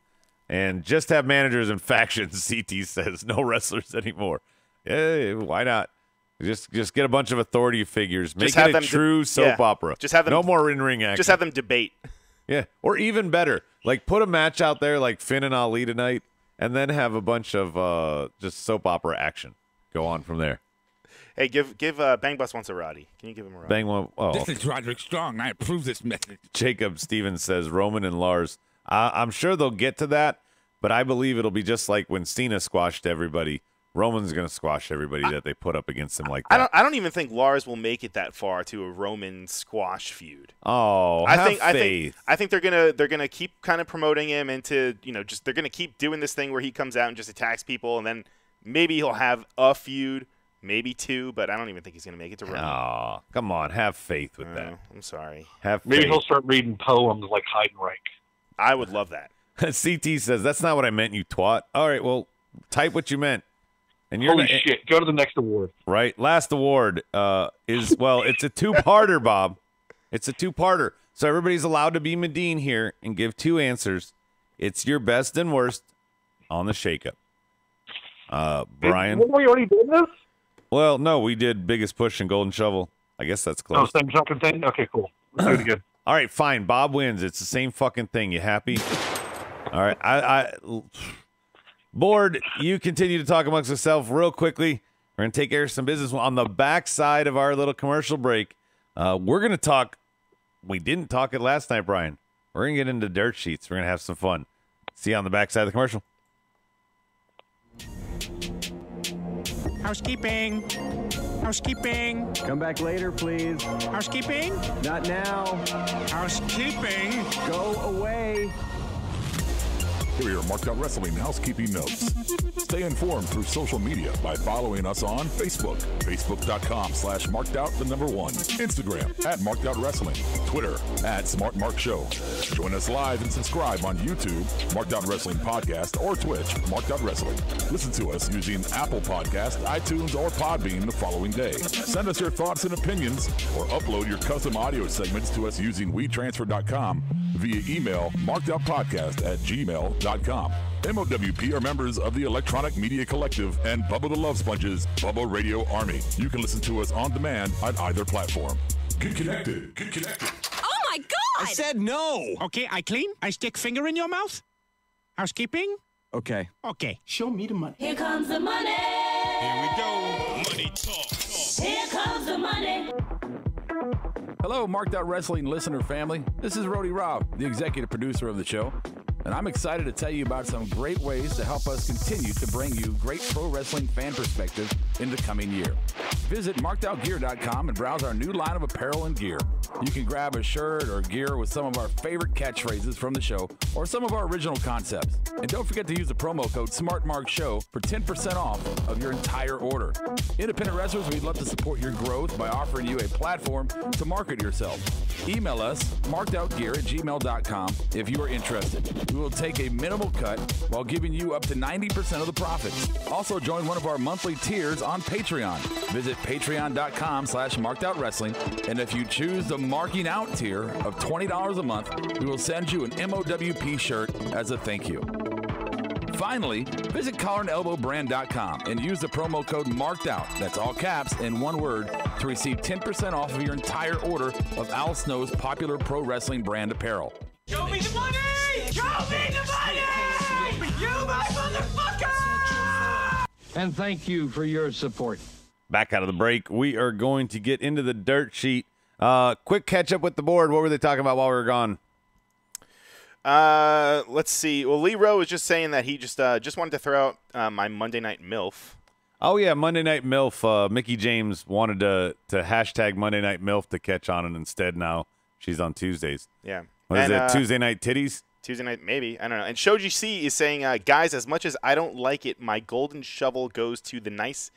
S3: And just have managers and factions, CT says. No wrestlers anymore. Hey, why not? Just get a bunch of authority figures. Make it a true soap opera.
S4: Just have them,
S3: no more in-ring action.
S4: Just have them debate.
S3: Yeah, or even better, like put a match out there like Finn and Ali tonight, and then have a bunch of just soap opera action. Go on from there.
S4: Hey, give Bang Bus wants a Roddy. Can you give him a Roddy?
S3: Bang one. Oh.
S2: This is Roderick Strong, and I approve this message.
S3: Jacob Stevens says Roman and Lars. I'm sure they'll get to that, but I believe it'll be just like when Cena squashed everybody. Roman's going to squash everybody that they put up against him like that.
S4: I don't even think Lars will make it that far to a Roman squash feud.
S3: Oh, have faith.
S4: I think they're gonna keep kind of promoting him into they're gonna keep doing this thing where he comes out and just attacks people, and then maybe he'll have a feud, maybe two, but I don't even think he's gonna make it to Roman.
S3: Oh, come on, have faith with that.
S4: I'm sorry.
S5: Maybe he'll start reading poems like Heidenreich.
S4: I would love that.
S3: CT says that's not what I meant, you twat. All right, well, type what you meant. And
S5: holy shit, go to the next award.
S3: Right. Last award it's a two-parter, Bob. It's a two-parter. So everybody's allowed to be Medine here and give two answers. It's your best and worst on the Shakeup. Brian.
S5: Didn't we already did this?
S3: Well, no, we did Biggest Push and Golden Shovel. I guess that's close.
S5: Oh, same fucking thing? Okay, cool. Let's do it again.
S3: All right, fine. Bob wins. It's the same fucking thing. You happy? All right. Board, you continue to talk amongst yourself real quickly. We're going to take care of some business on the backside of our little commercial break. We're going to talk. We didn't talk it last night, Brian. We're going to get into dirt sheets. We're going to have some fun. See you on the backside of the commercial.
S8: Housekeeping. Housekeeping.
S9: Come back later, please.
S8: Housekeeping.
S9: Not now.
S8: Housekeeping.
S9: Go away.
S10: Here are your Markedoutwrestling housekeeping notes. Stay informed through social media by following us on Facebook, facebook.com/markedout1, Instagram @markedoutwrestling, Twitter @smartmarkshow. Join us live and subscribe on YouTube, Markedout Wrestling Podcast, or Twitch, Markedout Wrestling. Listen to us using Apple Podcast, iTunes, or Podbean the following day. Send us your thoughts and opinions, or upload your custom audio segments to us using WeTransfer.com via email, markedoutpodcast@gmail.com. MOWP are members of the Electronic Media Collective and Bubba the Love Sponges, Bubba Radio Army. You can listen to us on demand on either platform. Get connected. Get connected.
S11: Oh, my God!
S9: I said no!
S8: Okay, I clean. I stick finger in your mouth. Housekeeping.
S9: Okay.
S8: Okay.
S6: Show me the money.
S11: Here comes the money.
S2: Here we go. Money talk.
S11: Here comes the money.
S12: Hello, Marked Out Wrestling listener family. This is Rody Rob, the executive producer of the show, and I'm excited to tell you about some great ways to help us continue to bring you great pro wrestling fan perspective in the coming year. Visit markedoutgear.com and browse our new line of apparel and gear. You can grab a shirt or gear with some of our favorite catchphrases from the show or some of our original concepts. And don't forget to use the promo code SmartMarkShow for 10% off of your entire order. Independent wrestlers, we'd love to support your growth by offering you a platform to market yourself. Email us, markedoutgear@gmail.com, if you are interested. We will take a minimal cut while giving you up to 90% of the profits. Also, join one of our monthly tiers on Patreon. Visit patreon.com/markedoutwrestling, and if you choose the Marking Out tier of $20 a month, we will send you an MOWP shirt as a thank you. Finally, visit collarandelbowbrand.com and use the promo code MARKEDOUT, that's all caps and one word, to receive 10% off of your entire order of Al Snow's popular pro wrestling brand apparel.
S2: Show me the money! Show me the money! You my motherfucker!
S13: And thank you for your support.
S3: Back out of the break, we are going to get into the dirt sheet. Quick catch up with the board. What were they talking about while we were gone?
S4: Let's see. Well, Lee Rowe was just saying that he just wanted to throw out my Monday Night MILF.
S3: Oh, yeah, Monday Night MILF. Mickey James wanted to hashtag Monday Night MILF to catch on, and instead now she's on Tuesdays.
S4: Yeah.
S3: What is it, Tuesday Night Titties?
S4: Tuesday night, maybe. I don't know. And Shoji C is saying, guys, as much as I don't like it, my golden shovel goes to the nice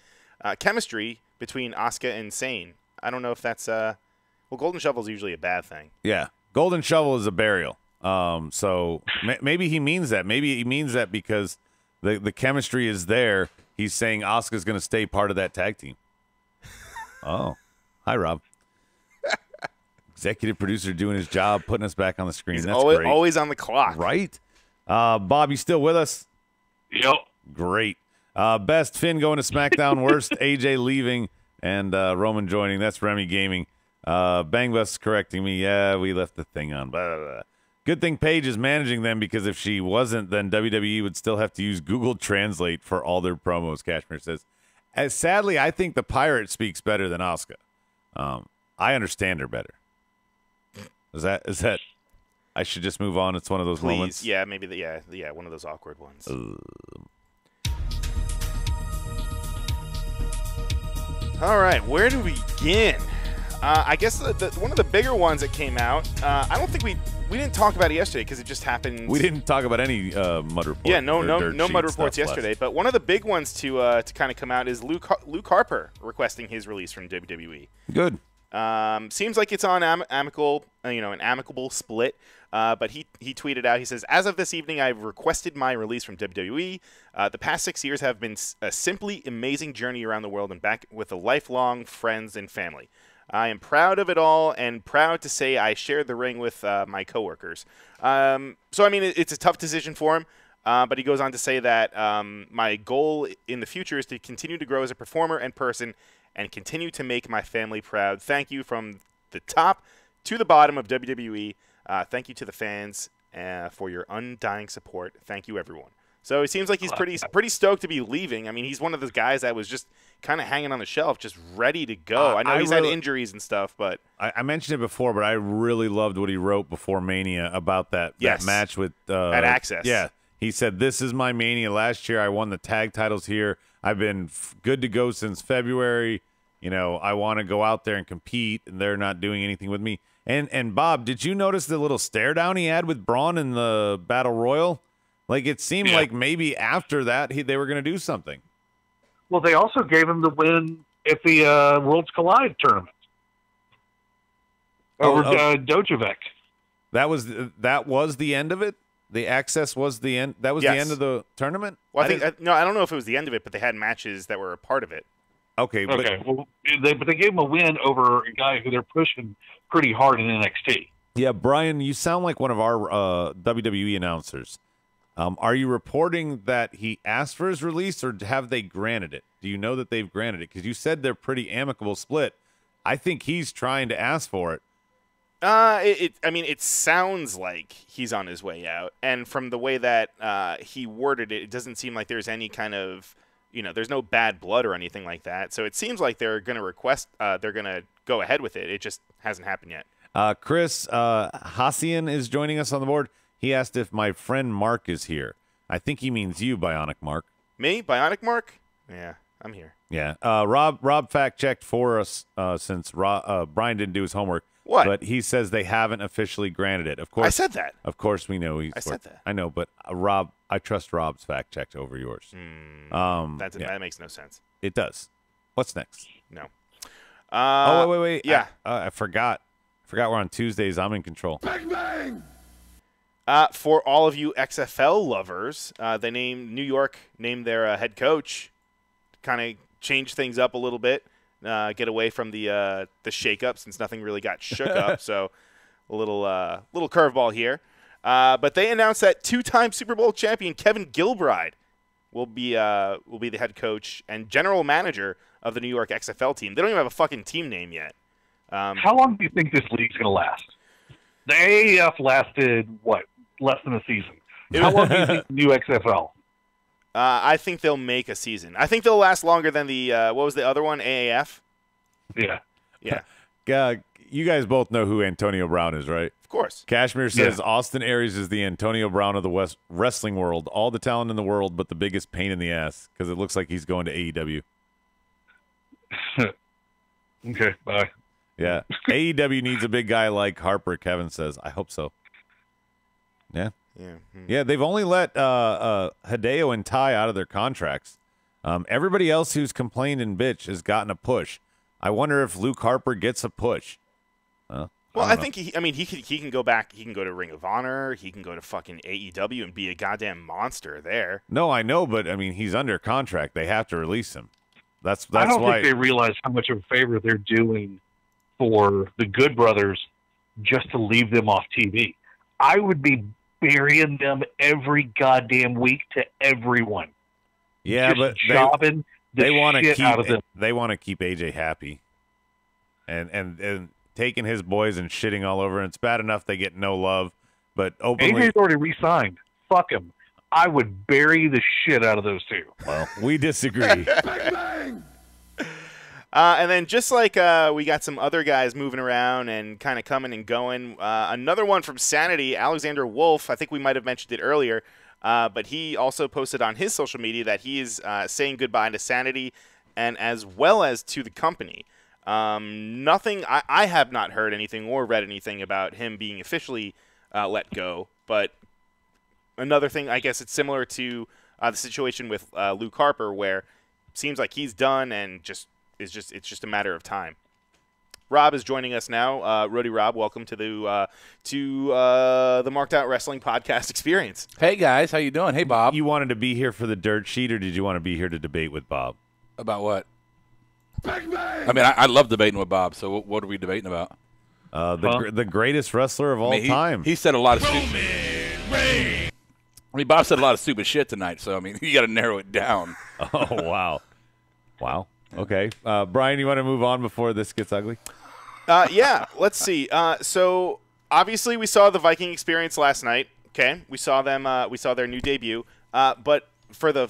S4: chemistry between Asuka and Sane. I don't know if that's well, golden shovel is usually a bad thing.
S3: Yeah, golden shovel is a burial. So maybe he means that. Maybe he means that because the chemistry is there. He's saying Asuka's going to stay part of that tag team. Oh, hi, Rob. Executive producer doing his job, putting us back on the screen.
S4: He's
S3: That's
S4: always,
S3: great.
S4: Always on the clock.
S3: Right? Bob, you still with us?
S5: Yep.
S3: Great. Best Finn going to SmackDown. Worst AJ leaving and Roman joining. That's Remy Gaming. Bang Bus correcting me. Yeah, we left the thing on. Blah, blah, blah. Good thing Paige is managing them, because if she wasn't, then WWE would still have to use Google Translate for all their promos, Cashmere says. As sadly, I think the Pirate speaks better than Asuka. I understand her better. Is that I should just move on? It's one of those moments.
S4: Yeah, maybe one of those awkward ones. All right, where do we begin? I guess one of the bigger ones that came out. I don't think we didn't talk about it yesterday because it just happened.
S3: We didn't talk about any mud reports.
S4: Yeah, no mud reports yesterday. But one of the big ones to kind of come out is Luke Harper requesting his release from WWE.
S3: Good.
S4: Seems like it's on an amicable split. But he tweeted out, he says, as of this evening, I've requested my release from WWE. The past 6 years have been a simply amazing journey around the world and back with a lifelong friends and family. I am proud of it all and proud to say I shared the ring with my coworkers. So, I mean, it's a tough decision for him. But he goes on to say that my goal in the future is to continue to grow as a performer and person and continue to make my family proud. Thank you from the top to the bottom of WWE. Thank you to the fans for your undying support. Thank you, everyone. So it seems like he's pretty stoked to be leaving. I mean, he's one of those guys that was just kind of hanging on the shelf, just ready to go. I know he's had injuries and stuff, but
S3: I mentioned it before, but I really loved what he wrote before Mania about that match with
S4: at Access.
S3: Yeah, He said, "This is my Mania. Last year I won the tag titles here. I've been good to go since February. You know, I want to go out there and compete, and they're not doing anything with me." And Bob, did you notice the little stare down he had with Braun in the Battle Royal? Like, it seemed like maybe after that they were going to do something.
S5: Well, they also gave him the win at the Worlds Collide tournament over Dojavec.
S3: That was the end of it? The Access was the end? That was the end of the tournament?
S4: Well, I don't know if it was the end of it, but they had matches that were a part of it.
S3: Okay.
S5: Well, they gave him a win over a guy who they're pushing pretty hard in NXT.
S3: Yeah, Brian, you sound like one of our WWE announcers. Are you reporting that he asked for his release, or have they granted it? Do you know that they've granted it? Because you said they're pretty amicable split. I think he's trying to ask for it.
S4: It sounds like he's on his way out, and from the way that he worded it, it doesn't seem like there's any kind of, there's no bad blood or anything like that. So it seems like they're going to request, they're going to go ahead with it. It just hasn't happened yet.
S3: Chris Hassian is joining us on the board. He asked if my friend Mark is here. I think he means you, Bionic Mark.
S4: Me? Bionic Mark? Yeah, I'm here.
S3: Yeah. Rob fact-checked for us since Brian didn't do his homework.
S4: What?
S3: But he says they haven't officially granted it. Of course,
S4: I said that.
S3: Of course, we know
S4: I said that.
S3: I know, but Rob, I trust Rob's fact-checked over yours.
S4: That makes no sense.
S3: It does. What's next?
S4: No.
S3: Wait.
S4: Yeah.
S3: I forgot. We're on Tuesdays. I'm in control.
S10: Bang, bang!
S4: For all of you XFL lovers, New York named their head coach, kind of change things up a little bit, get away from the shakeup since nothing really got shook up. So a little curveball here. But they announced that two-time Super Bowl champion Kevin Gilbride will be the head coach and general manager of the New York XFL team. They don't even have a fucking team name yet.
S5: How long do you think this league's going to last? The AAF lasted, less than a season. How long do you think the new XFL?
S4: I think they'll make a season. I think they'll last longer than the, what was the other one, AAF?
S5: Yeah.
S4: Yeah.
S3: You guys both know who Antonio Brown is, right?
S4: Of course.
S3: Cashmere says Austin Aries is the Antonio Brown of the wrestling world. All the talent in the world, but the biggest pain in the ass because it looks like he's going to AEW.
S5: Okay, bye.
S3: Yeah. AEW needs a big guy like Harper, Kevin says. I hope so. Yeah. Yeah, they've only let Hideo and Ty out of their contracts. Everybody else who's complained and bitch has gotten a push. I wonder if Luke Harper gets a push.
S4: I think he can go back. He can go to Ring of Honor. He can go to fucking AEW and be a goddamn monster there.
S3: No, I know, but I mean, he's under contract. They have to release him. That's
S5: I don't
S3: why
S5: think they realize how much of a favor they're doing for the Good Brothers just to leave them off TV. I would be burying them every goddamn week to everyone.
S3: Yeah,
S5: just
S3: but
S5: jobbing
S3: they want to
S5: shit out of them.
S3: They want to keep AJ happy, and taking his boys and shitting all over. And it's bad enough they get no love, but openly
S5: AJ's already re-signed. Fuck him. I would bury the shit out of those two.
S3: Well, we disagree.
S4: And then just like we got some other guys moving around and kind of coming and going, another one from Sanity, Alexander Wolf, I think we might have mentioned it earlier, but he also posted on his social media that he is saying goodbye to Sanity and as well as to the company. Nothing, I have not heard anything or read anything about him being officially let go, but another thing, I guess it's similar to the situation with Luke Harper where it seems like he's done and it's just a matter of time. Rob is joining us now. Rody Rob, welcome to the Marked Out Wrestling podcast experience.
S12: Hey guys, how you doing? Hey Bob.
S3: You wanted to be here for the dirt sheet, or did you want to be here to debate with Bob?
S12: About what? I mean, I love debating with Bob. So what are we debating about?
S3: The greatest wrestler of all time.
S12: He said a lot of stupid. I mean, Bob said a lot of stupid shit tonight. So I mean, you got to narrow it down.
S3: Oh wow. Okay, Brian, you want to move on before this gets ugly?
S4: Yeah, let's see. So obviously we saw the Viking Experience last night. Okay, we saw them. We saw their new debut. But for the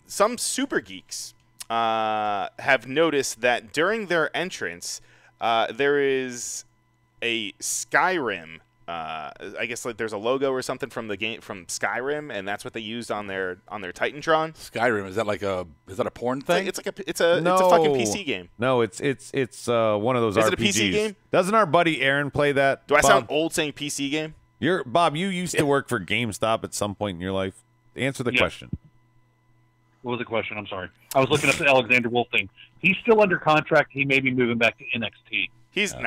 S4: some super geeks have noticed that during their entrance, there is a Skyrim I guess like there's a logo or something from the game from Skyrim, and that's what they used on their Titantron.
S12: Skyrim, is that a porn thing?
S4: It's a fucking PC game.
S3: No, it's one of those RPGs.
S4: Is it a PC game?
S3: Doesn't our buddy Aaron play that?
S4: Do I
S3: Bob?
S4: sound old saying PC game?
S3: Bob, you used to work for GameStop at some point in your life. Answer the question.
S5: What was the question? I'm sorry. I was looking up the Alexander Wolf thing. He's still under contract. He may be moving back to NXT.
S4: He's done.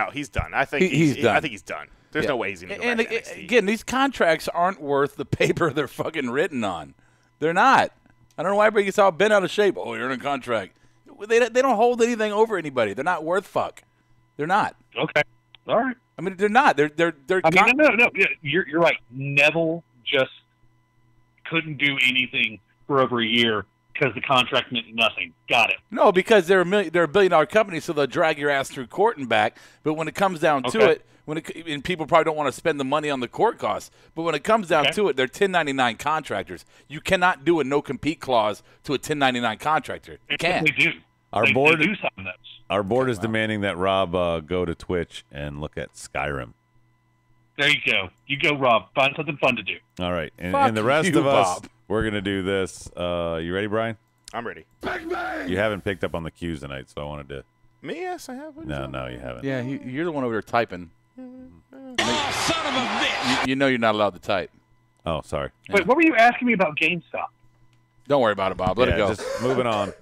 S4: I think he's done. I think he's done. There's no way he's going to go back to NXT.
S12: Again, these contracts aren't worth the paper they're fucking written on. They're not. I don't know why everybody gets all bent out of shape. Oh, you're in a contract. They don't hold anything over anybody. They're not worth fuck. They're not.
S5: Okay. All right.
S12: I mean, they're not. They're.
S5: No. Yeah, you're right. Neville just couldn't do anything for over a year because the contract meant nothing. Got it.
S12: No, because they're a $1 billion company, so they'll drag your ass through court and back. But when it comes down to it, and people probably don't want to spend the money on the court costs, but when it comes down to it, they're 1099 contractors. You cannot do a no-compete clause to a 1099 contractor. You can't.
S5: They do.
S3: Our board
S5: they do some of those.
S3: Our board is demanding that Rob go to Twitch and look at Skyrim.
S5: There you go. You go, Rob. Find something fun to do.
S3: All right. And the rest of us, we're going to do this. You ready, Brian?
S4: I'm ready.
S3: You haven't picked up on the cues tonight, so I wanted to.
S4: Me? Yes, I have.
S3: No, you haven't.
S12: Yeah, you're the one over there typing.
S2: Oh, son of a bitch!
S12: You know you're not allowed to type.
S3: Oh, sorry.
S5: Wait, what were you asking me about GameStop?
S12: Don't worry about it, Bob. Let it go.
S3: Just moving on.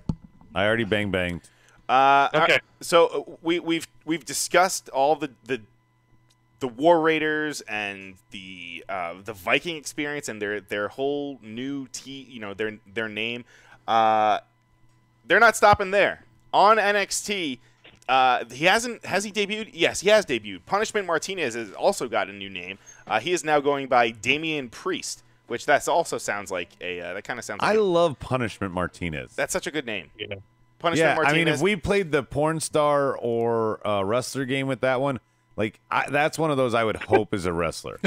S3: I already banged.
S4: Okay. So we've discussed all the War Raiders and the Viking experience and their whole new their name. They're not stopping there. On NXT, has he debuted? Yes, he has debuted. Punishment Martinez has also got a new name. He is now going by Damien Priest, which that also sounds like that kind of sounds like
S3: I love Punishment Martinez.
S4: That's such a good name.
S5: Yeah.
S4: Punishment Martinez.
S3: I mean, if we played the porn star or wrestler game with that one, that's one of those I would hope is a wrestler.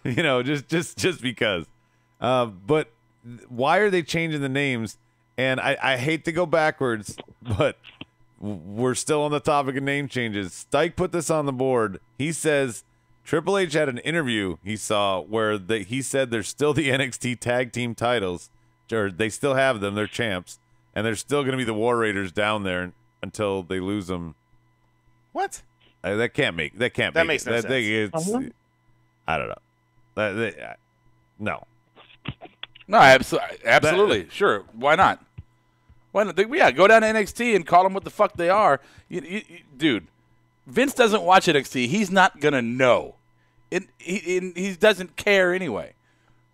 S3: just because. But why are they changing the names? And I hate to go backwards, but we're still on the topic of name changes. Stike put this on the board. He says Triple H had an interview he saw where he said there's still the NXT tag team titles. Or they still have them. They're champs. And they're still going to be the War Raiders down there until they lose them.
S4: What?
S3: That makes no sense. I don't know. No.
S12: No, absolutely. Sure. Why not? Why not? Yeah, go down to NXT and call them what the fuck they are. Dude, Vince doesn't watch NXT. He's not going to know. He doesn't care anyway.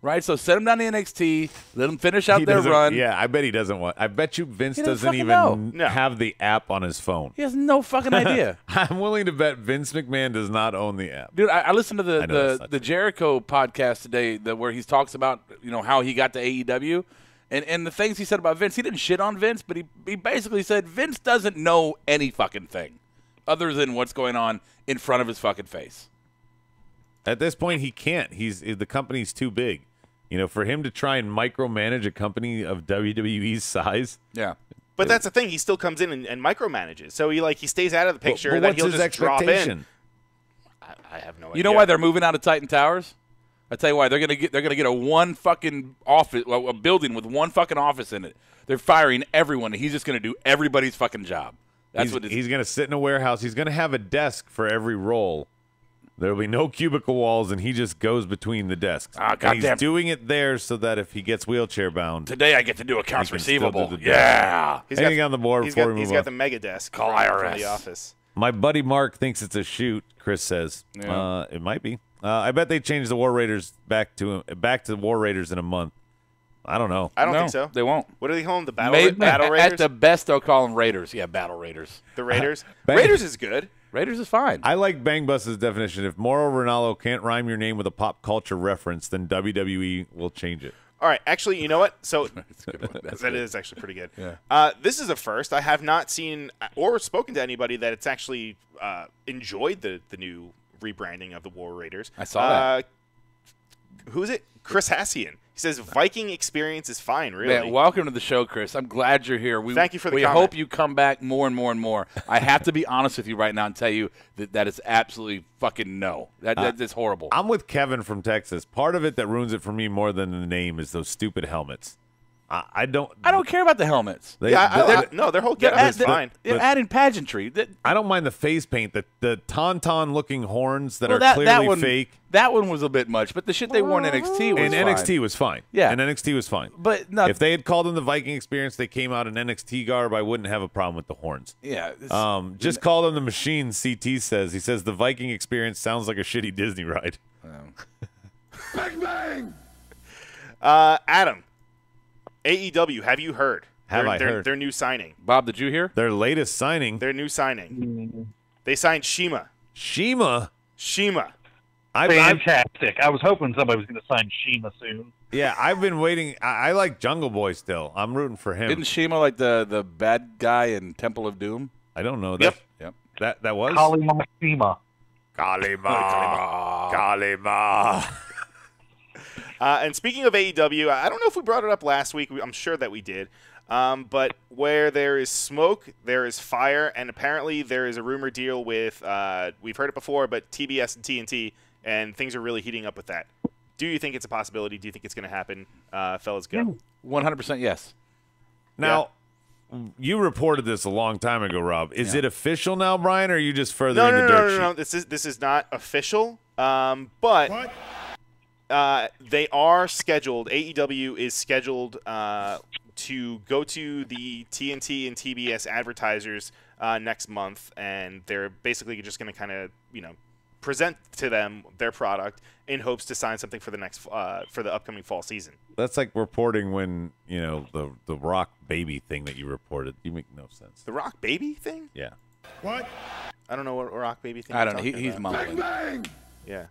S12: Right? So send him down to NXT. Let him finish out their run.
S3: Yeah, I bet he doesn't want. I bet you Vince doesn't even have the app on his phone.
S12: He has no fucking idea.
S3: I'm willing to bet Vince McMahon does not own the app.
S12: Dude, I listened to the Jericho podcast today where he talks about how he got to AEW. And the things he said about Vince, he didn't shit on Vince, but he basically said Vince doesn't know any fucking thing other than what's going on in front of his fucking face.
S3: At this point, he can't. The company's too big. For him to try and micromanage a company of WWE's size.
S12: Yeah.
S4: But that's the thing. He still comes in and micromanages. So he stays out of the picture.
S3: But
S4: and then
S3: what's
S4: he'll
S3: his
S4: just drop
S3: expectation?
S4: in. I have no idea.
S12: You know why they're moving out of Titan Towers? I tell you why. They're gonna get a one fucking office, a building with one fucking office in it. They're firing everyone, and he's just gonna do everybody's fucking job.
S3: He's gonna sit in a warehouse. He's gonna have a desk for every role. There will be no cubicle walls, and he just goes between the desks. He's doing it there so that if he gets wheelchair bound,
S12: today I get to do accounts receivable. Yeah,
S3: anything on the board before we move on.
S4: He's got the mega desk.
S12: Call
S4: IRS from the office.
S3: My buddy Mark thinks it's a shoot. Chris says it might be. I bet they changed the War Raiders back to the War Raiders in a month. I don't know.
S4: I don't think so.
S12: They won't.
S4: What do they call them? The Battle Raiders?
S12: At the best, they'll call them Raiders. Yeah, Battle Raiders.
S4: The Raiders? Raiders is good.
S12: Raiders is fine.
S3: I like Bang Bus's definition. If Mauro Ranallo can't rhyme your name with a pop culture reference, then WWE will change it.
S4: All right. Actually, you know what? So that is actually pretty good.
S12: Yeah.
S4: This is a first. I have not seen or spoken to anybody that it's actually enjoyed the new rebranding of the War Raiders.
S12: I saw that.
S4: Who is it? Chris Hassian. He says Viking experience is fine, really.
S12: Man, welcome to the show, Chris. I'm glad you're here.
S4: Thank you for the
S12: We
S4: comment.
S12: hope you come back more and more and more. I have to be honest with you right now and tell you that is absolutely fucking no. That's horrible.
S3: I'm with Kevin from Texas. Part of it that ruins it for me more than the name is those stupid helmets. I don't
S12: care about the helmets.
S4: No, their whole getup is fine.
S12: They're adding pageantry.
S3: I don't mind the face paint, the tauntaun-looking horns that are clearly fake.
S12: That one was a bit much, but the shit they wore in NXT was fine.
S3: NXT was fine.
S12: Yeah.
S3: And NXT was fine.
S12: But no,
S3: if they had called them the Viking experience, they came out in NXT garb, I wouldn't have a problem with the horns.
S12: Yeah.
S3: Just call them the machine, CT says. He says the Viking experience sounds like a shitty Disney ride.
S10: Bang, bang!
S4: Adam, AEW, have you heard?
S3: I heard?
S4: Their new signing.
S12: Bob, did you hear?
S3: Their latest signing.
S4: Their new signing. They signed Shima.
S3: Shima?
S5: Fantastic. I was hoping somebody was going to sign Shima soon.
S3: Yeah, I've been waiting. I like Jungle Boy still. I'm rooting for him.
S12: Isn't Shima like the bad guy in Temple of Doom?
S3: I don't know.
S12: Yep.
S3: That was?
S5: Kalima Shima.
S3: Kalima.
S4: And speaking of AEW, I don't know if we brought it up last week. I'm sure that we did. But where there is smoke, there is fire, and apparently there is a rumor deal with, we've heard it before, but TBS and TNT, and things are really heating up with that. Do you think it's a possibility? Do you think it's going to happen? Fellas, go.
S12: 100% yes.
S3: Now, you reported this a long time ago, Rob. Is it official now, Brian, or are you just furthering the dirt sheet?
S4: No. This is not official, but they are scheduled. AEW is scheduled to go to the TNT and TBS advertisers next month, and they're basically just going to kind of, present to them their product in hopes to sign something for the next for the upcoming fall season.
S3: That's like reporting when, the Rock Baby thing that you reported. You make no sense.
S4: The Rock Baby thing?
S3: Yeah.
S10: What?
S4: I don't know what Rock Baby thing.
S12: I don't know. He's mumbling.
S10: Bang, bang!
S4: Yeah.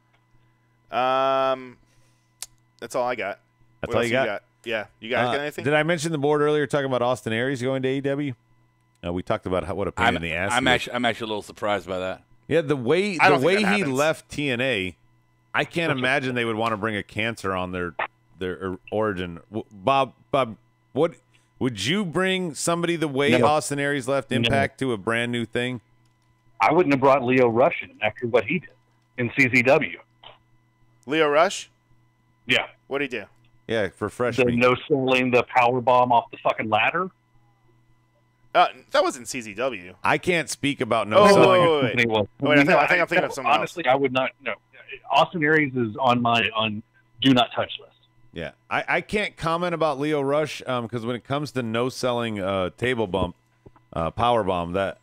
S4: That's all I got.
S3: That's
S4: What
S3: all
S4: else
S3: you got?
S4: Yeah. You guys got anything?
S3: Did I mention the board earlier talking about Austin Aries going to AEW? We talked about what a pain in the ass.
S12: I'm actually a little surprised by that.
S3: Yeah, the way he left TNA, I can't imagine they would want to bring a cancer on their origin. Bob, what would you bring somebody the way Austin Aries left Impact to a brand new thing?
S5: I wouldn't have brought Leo Rush in after what he did in CZW.
S4: Leo Rush?
S5: Yeah.
S4: What'd he do?
S3: Yeah, for fresh
S5: The
S3: meat.
S5: no-selling the power bomb off the fucking ladder.
S4: That wasn't CZW.
S3: I can't speak about no-selling.
S4: Wait, I think I'm thinking of someone else.
S5: Honestly, I would not know. Austin Aries is on my do not touch list.
S3: Yeah, I can't comment about Leo Rush because when it comes to no-selling table bump, power bomb, that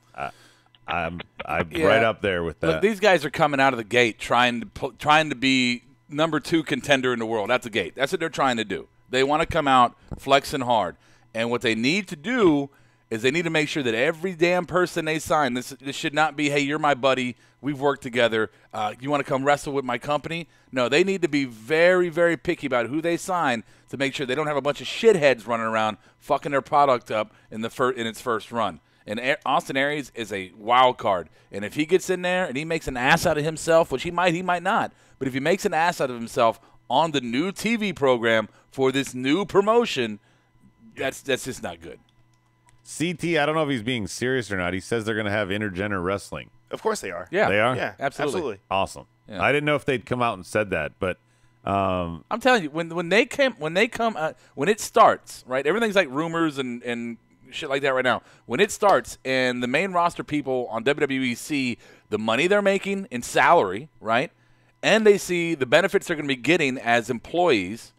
S3: I'm right up there with that.
S12: Look, these guys are coming out of the gate trying to be number 2 contender in the world. That's the gate. That's what they're trying to do. They want to come out flexing hard, and what they need to do is they need to make sure that every damn person they sign, this should not be, hey, you're my buddy, we've worked together, you want to come wrestle with my company? No, they need to be very, very picky about who they sign to make sure they don't have a bunch of shitheads running around fucking their product up in its first run. And Austin Aries is a wild card. And if he gets in there and he makes an ass out of himself, which he might not, but if he makes an ass out of himself on the new TV program for this new promotion, that's just not good.
S3: CT, I don't know if he's being serious or not. He says they're going to have intergender wrestling.
S4: Of course they are.
S12: Yeah.
S3: They are?
S4: Yeah,
S12: absolutely.
S3: Awesome.
S12: Yeah.
S3: I didn't know if they'd come out and said that, but
S12: I'm telling you, when it starts, right? Everything's like rumors and shit like that right now. When it starts and the main roster people on WWE see the money they're making in salary, right? And they see the benefits they're going to be getting as employees,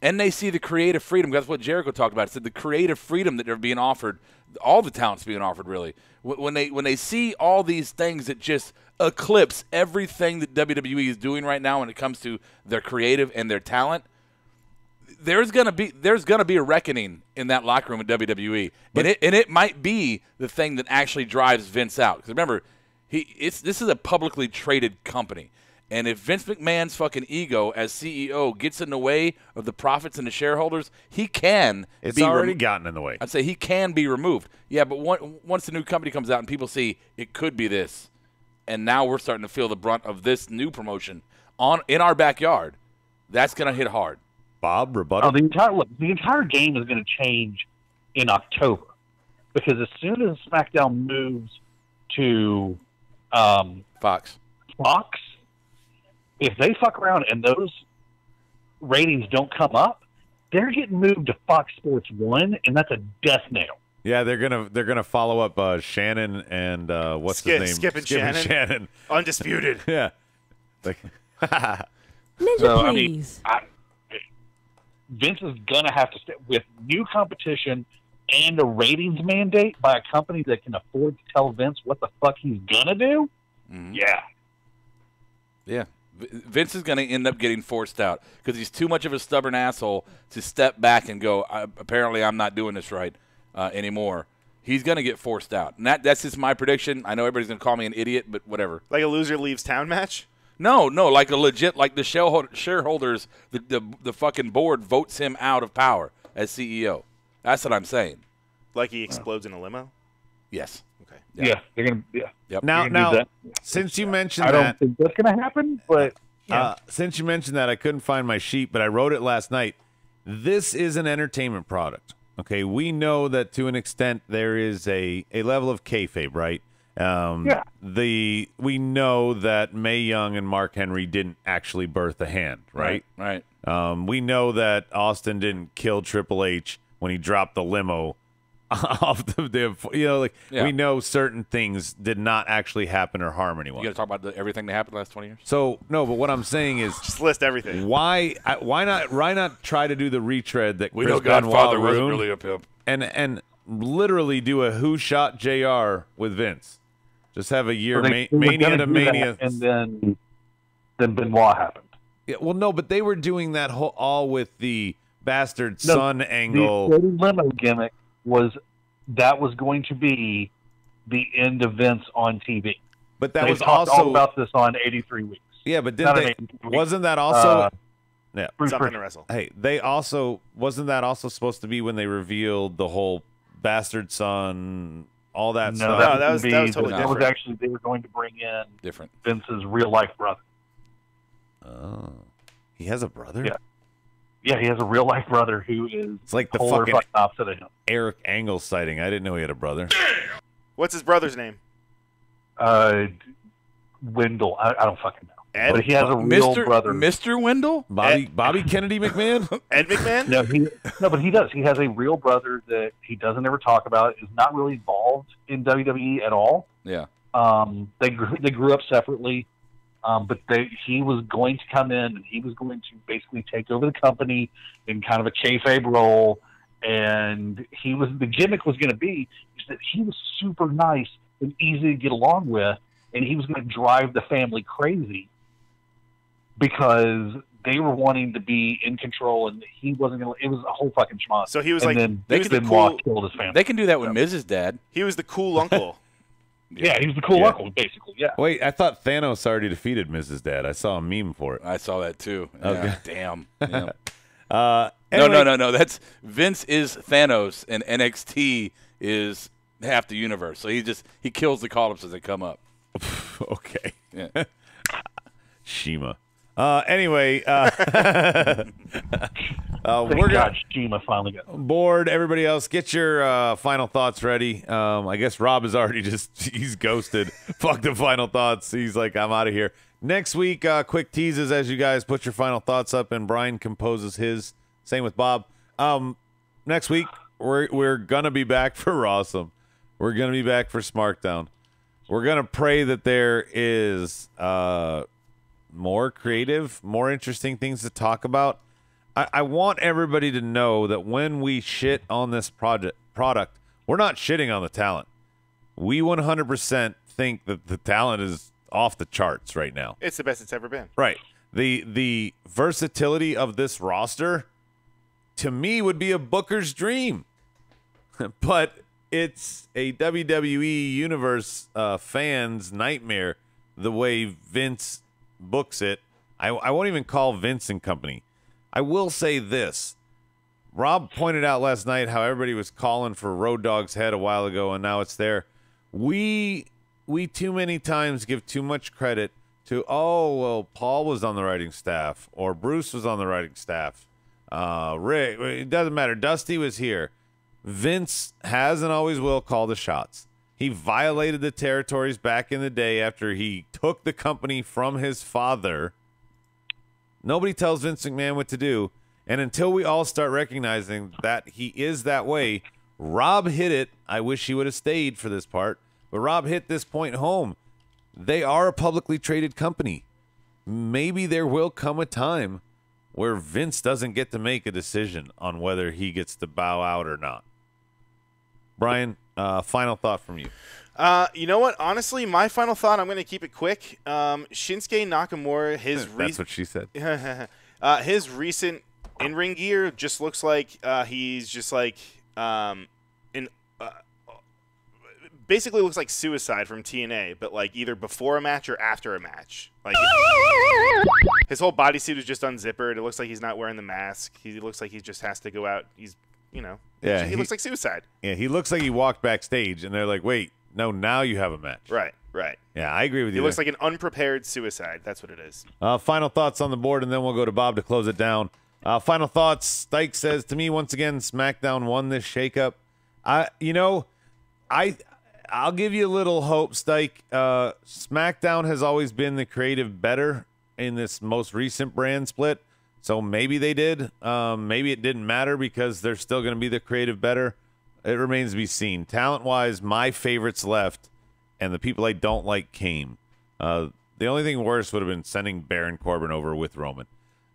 S12: and they see the creative freedom. That's what Jericho talked about. He said the creative freedom that they're being offered, all the talent's being offered, really. When they see all these things that just eclipse everything that WWE is doing right now when it comes to their creative and their talent, there's gonna be a reckoning in that locker room at WWE, and it might be the thing that actually drives Vince out. Because remember, this is a publicly traded company. And if Vince McMahon's fucking ego as CEO gets in the way of the profits and the shareholders, he can
S3: it's already gotten in the way.
S12: I'd say he can be removed. Yeah, but once the new company comes out and people see it could be this, and now we're starting to feel the brunt of this new promotion in our backyard, that's going to hit hard.
S3: Bob, rebuttal?
S5: The entire game is going to change in October, because as soon as SmackDown moves to
S14: Fox,
S5: if they fuck around and those ratings don't come up, they're getting moved to Fox Sports 1, and that's a death nail.
S3: Yeah, they're gonna follow up Shannon and what's his name?
S4: Skip and Shannon. Undisputed.
S3: Yeah. Like,
S5: so, please. Vince is gonna have to stick with new competition and a ratings mandate by a company that can afford to tell Vince what the fuck he's gonna do.
S14: Mm-hmm.
S5: Yeah.
S14: Vince is going to end up getting forced out because he's too much of a stubborn asshole to step back and go, apparently I'm not doing this right anymore. He's going to get forced out. And that's just my prediction. I know everybody's going to call me an idiot, but whatever.
S4: Like a loser leaves town match?
S14: No, like a legit, like the shareholders, the fucking board votes him out of power as CEO. That's what I'm saying.
S4: Like he explodes in a limo?
S14: Yes.
S4: Okay.
S5: Yeah, they're going to. Yeah.
S14: Yep.
S3: Now, since you mentioned
S5: I
S3: that,
S5: don't think that's going to happen. But
S3: since you mentioned that, I couldn't find my sheet, but I wrote it last night. This is an entertainment product. Okay, we know that to an extent there is a level of kayfabe, right? We know that Mae Young and Mark Henry didn't actually birth a hand, right?
S14: Right.
S3: We know that Austin didn't kill Triple H when he dropped the limo off we know certain things did not actually happen or harm anyone.
S14: You got to talk about everything that happened the last 20 years?
S3: So, no, but what I'm saying is
S4: just list everything.
S3: Why not try to do the retread that
S14: we
S3: Chris
S14: know Godfather
S3: Benoit
S14: wasn't
S3: ruined
S14: really a pimp.
S3: and literally do a Who Shot JR with Vince. Just have a year Mania to Mania.
S5: And then Benoit happened.
S3: Yeah, well, no, but they were doing that all with the bastard son angle.
S5: The limo gimmick was going to be the end of Vince on TV.
S3: But that
S5: they
S3: was
S5: talked
S3: also
S5: all about this on 83 Weeks.
S3: Yeah, but wasn't that also
S4: something to wrestle?
S3: Hey, wasn't that also supposed to be when they revealed the whole bastard son, all that stuff?
S4: No, that was totally different.
S5: That was actually, they were going to bring in
S14: different
S5: Vince's real life brother.
S3: Oh, he has a brother?
S5: Yeah, he has a real life brother who is
S3: it's like the fucking
S5: opposite of him.
S3: Eric Angle sighting. I didn't know he had a brother.
S4: What's his brother's name?
S5: Wendell. I don't fucking know.
S4: Ed?
S5: But he has a real brother.
S14: Mr. Wendell?
S3: Bobby Kennedy McMahon?
S4: Ed McMahon?
S5: No, but he does. He has a real brother that he doesn't ever talk about, is not really involved in WWE at all.
S14: Yeah.
S5: They grew up separately. But he was going to come in and he was going to basically take over the company in kind of a kayfabe role. And the gimmick was going to be that he was super nice and easy to get along with, and he was going to drive the family crazy because they were wanting to be in control, and he wasn't going to. It was a whole fucking schmuck.
S4: So he was
S5: then
S4: killed
S5: his family.
S14: They can do that with Mrs. Dad.
S4: He was the cool uncle.
S5: Yeah, he was the cool uncle, basically, yeah.
S3: Wait, I thought Thanos already defeated Mrs. Dad. I saw a meme for it.
S14: I saw that too.
S3: Okay.
S14: Yeah, damn. Yeah.
S3: Anyway.
S14: No. That's Vince is Thanos, and NXT is half the universe. So he kills the call-ups as they come up.
S3: Okay.
S14: Yeah.
S3: Shima. Anyway,
S5: we're God, Shima finally got
S3: bored. Everybody else, get your final thoughts ready. I guess Rob is already he's ghosted. Fuck the final thoughts. He's like, I'm out of here. Next week, quick teases as you guys put your final thoughts up and Brian composes his. Same with Bob. Next week, we're gonna be back for Rawsome. We're gonna be back for Smackdown. We're gonna pray that there is more creative, more interesting things to talk about. I want everybody to know that when we shit on this product, we're not shitting on the talent. We 100% think that the talent is off the charts right now.
S4: It's the best it's ever been.
S3: Right. The versatility of this roster, to me, would be a booker's dream. But it's a WWE Universe fan's nightmare the way Vince books it. I won't even call Vince and company. I will say this. Rob pointed out last night how everybody was calling for Road Dogg's head a while ago, and now it's there. We too many times give too much credit to, Paul was on the writing staff, or Bruce was on the writing staff. Rick, it doesn't matter. Dusty was here. Vince has and always will call the shots. He violated the territories back in the day after he took the company from his father. Nobody tells Vince McMahon what to do. And until we all start recognizing that he is that way, Rob hit it. I wish he would have stayed for this part. But Rob hit this point home. They are a publicly traded company. Maybe there will come a time where Vince doesn't get to make a decision on whether he gets to bow out or not. Brian, final thought from you.
S4: You know what? Honestly, my final thought, I'm going to keep it quick. Shinsuke Nakamura,
S3: That's what she said.
S4: His recent in-ring gear just looks like he's just like basically looks like Suicide from TNA, but like either before a match or after a match. Like his whole bodysuit is just unzippered. It looks like he's not wearing the mask. He looks like he just has to go out. He looks like Suicide.
S3: Yeah, he looks like he walked backstage, and they're like, wait, no, now you have a match.
S4: Right.
S3: Yeah, I agree with you.
S4: He looks like an unprepared Suicide. That's what it is.
S3: Final thoughts on the board, and then we'll go to Bob to close it down. Final thoughts. Stike says, to me, once again, SmackDown won this shakeup. I'll give you a little hope, Stike. SmackDown has always been the creative better in this most recent brand split. So maybe they did. Maybe it didn't matter because they're still going to be the creative better. It remains to be seen. Talent-wise, my favorites left, and the people I don't like came. The only thing worse would have been sending Baron Corbin over with Roman.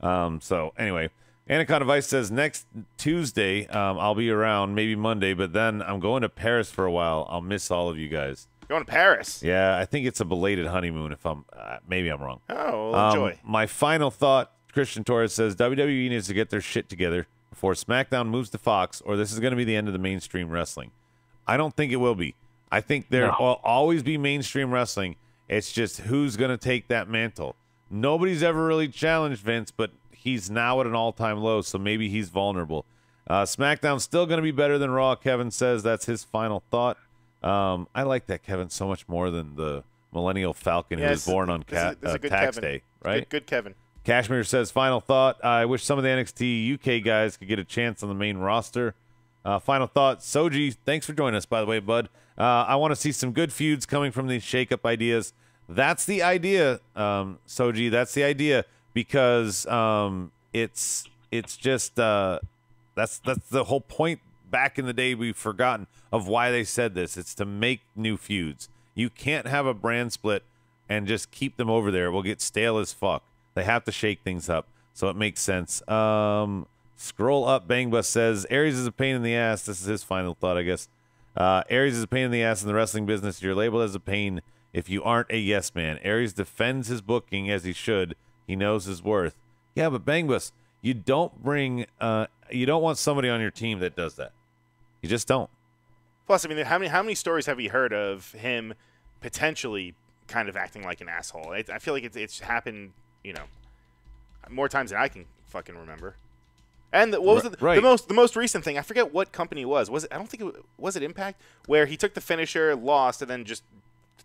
S3: So anyway, Anaconda Vice says next Tuesday I'll be around, maybe Monday, but then I'm going to Paris for a while. I'll miss all of you guys.
S4: Going to Paris?
S3: Yeah, I think it's a belated honeymoon. If I'm maybe I'm wrong.
S4: Oh, well, enjoy.
S3: My final thought. Christian Torres says WWE needs to get their shit together before SmackDown moves to Fox, or this is going to be the end of the mainstream wrestling. I don't think it will be. I think there will always be mainstream wrestling. It's just who's going to take that mantle. Nobody's ever really challenged Vince, but he's now at an all-time low, so maybe he's vulnerable. SmackDown's still going to be better than Raw, Kevin says. That's his final thought. I like that Kevin so much more than the Millennial Falcon who was born on tax
S4: Kevin.
S3: day, right?
S4: Good Kevin.
S3: Cashmere says, final thought, I wish some of the NXT UK guys could get a chance on the main roster. Final thought, Soji, thanks for joining us, by the way, bud. I want to see some good feuds coming from these shake-up ideas. That's the idea, Soji. That's the idea because it's just that's the whole point back in the day we've forgotten of why they said this. It's to make new feuds. You can't have a brand split and just keep them over there. It will get stale as fuck. They have to shake things up, so it makes sense. Scroll up, Bang Bus says, Aries is a pain in the ass. This is his final thought, I guess. Aries is a pain in the ass in the wrestling business. You're labeled as a pain if you aren't a yes man. Aries defends his booking as he should. He knows his worth. Yeah, but Bang Bus, you don't want somebody on your team that does that. You just don't.
S4: Plus, I mean, how many stories have we heard of him potentially kind of acting like an asshole? I feel like it's happened, more times than I can fucking remember. And what was the most recent thing? I forget what company it was. I don't think was it Impact, where he took the finisher, lost, and then just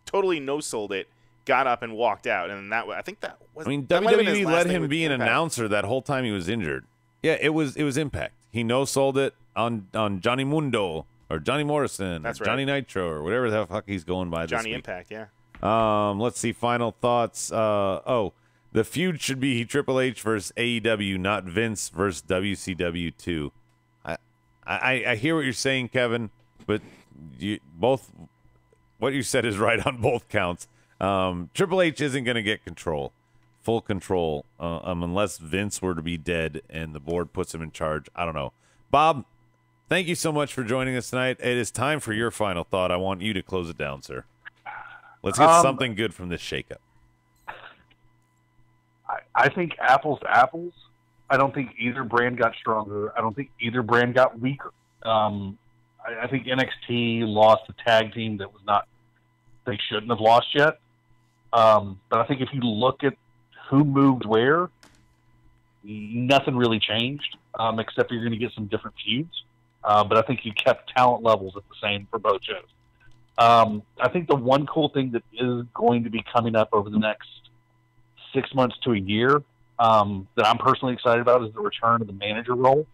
S4: totally no-sold it, got up and walked out, and I think that was. I mean,
S3: WWE let him be an announcer that whole time he was injured. Yeah, it was Impact. He no-sold it on Johnny Mundo or Johnny Morrison,
S4: That's
S3: or
S4: right.
S3: Johnny Nitro, or whatever the fuck he's going by.
S4: Johnny
S3: this week.
S4: Impact, yeah.
S3: Let's see. Final thoughts. The feud should be Triple H versus AEW, not Vince versus WCW 2. I hear what you're saying, Kevin, but what you said is right on both counts. Triple H isn't going to get full control, unless Vince were to be dead and the board puts him in charge. I don't know. Bob, thank you so much for joining us tonight. It is time for your final thought. I want you to close it down, sir. Let's get something good from this shakeup.
S5: I think apples to apples. I don't think either brand got stronger. I don't think either brand got weaker. I think NXT lost a tag team that they shouldn't have lost yet. But I think if you look at who moved where, nothing really changed, except you're going to get some different feuds. But I think you kept talent levels at the same for both shows. I think the one cool thing that is going to be coming up over the next 6 months to a year that I'm personally excited about is the return of the manager role.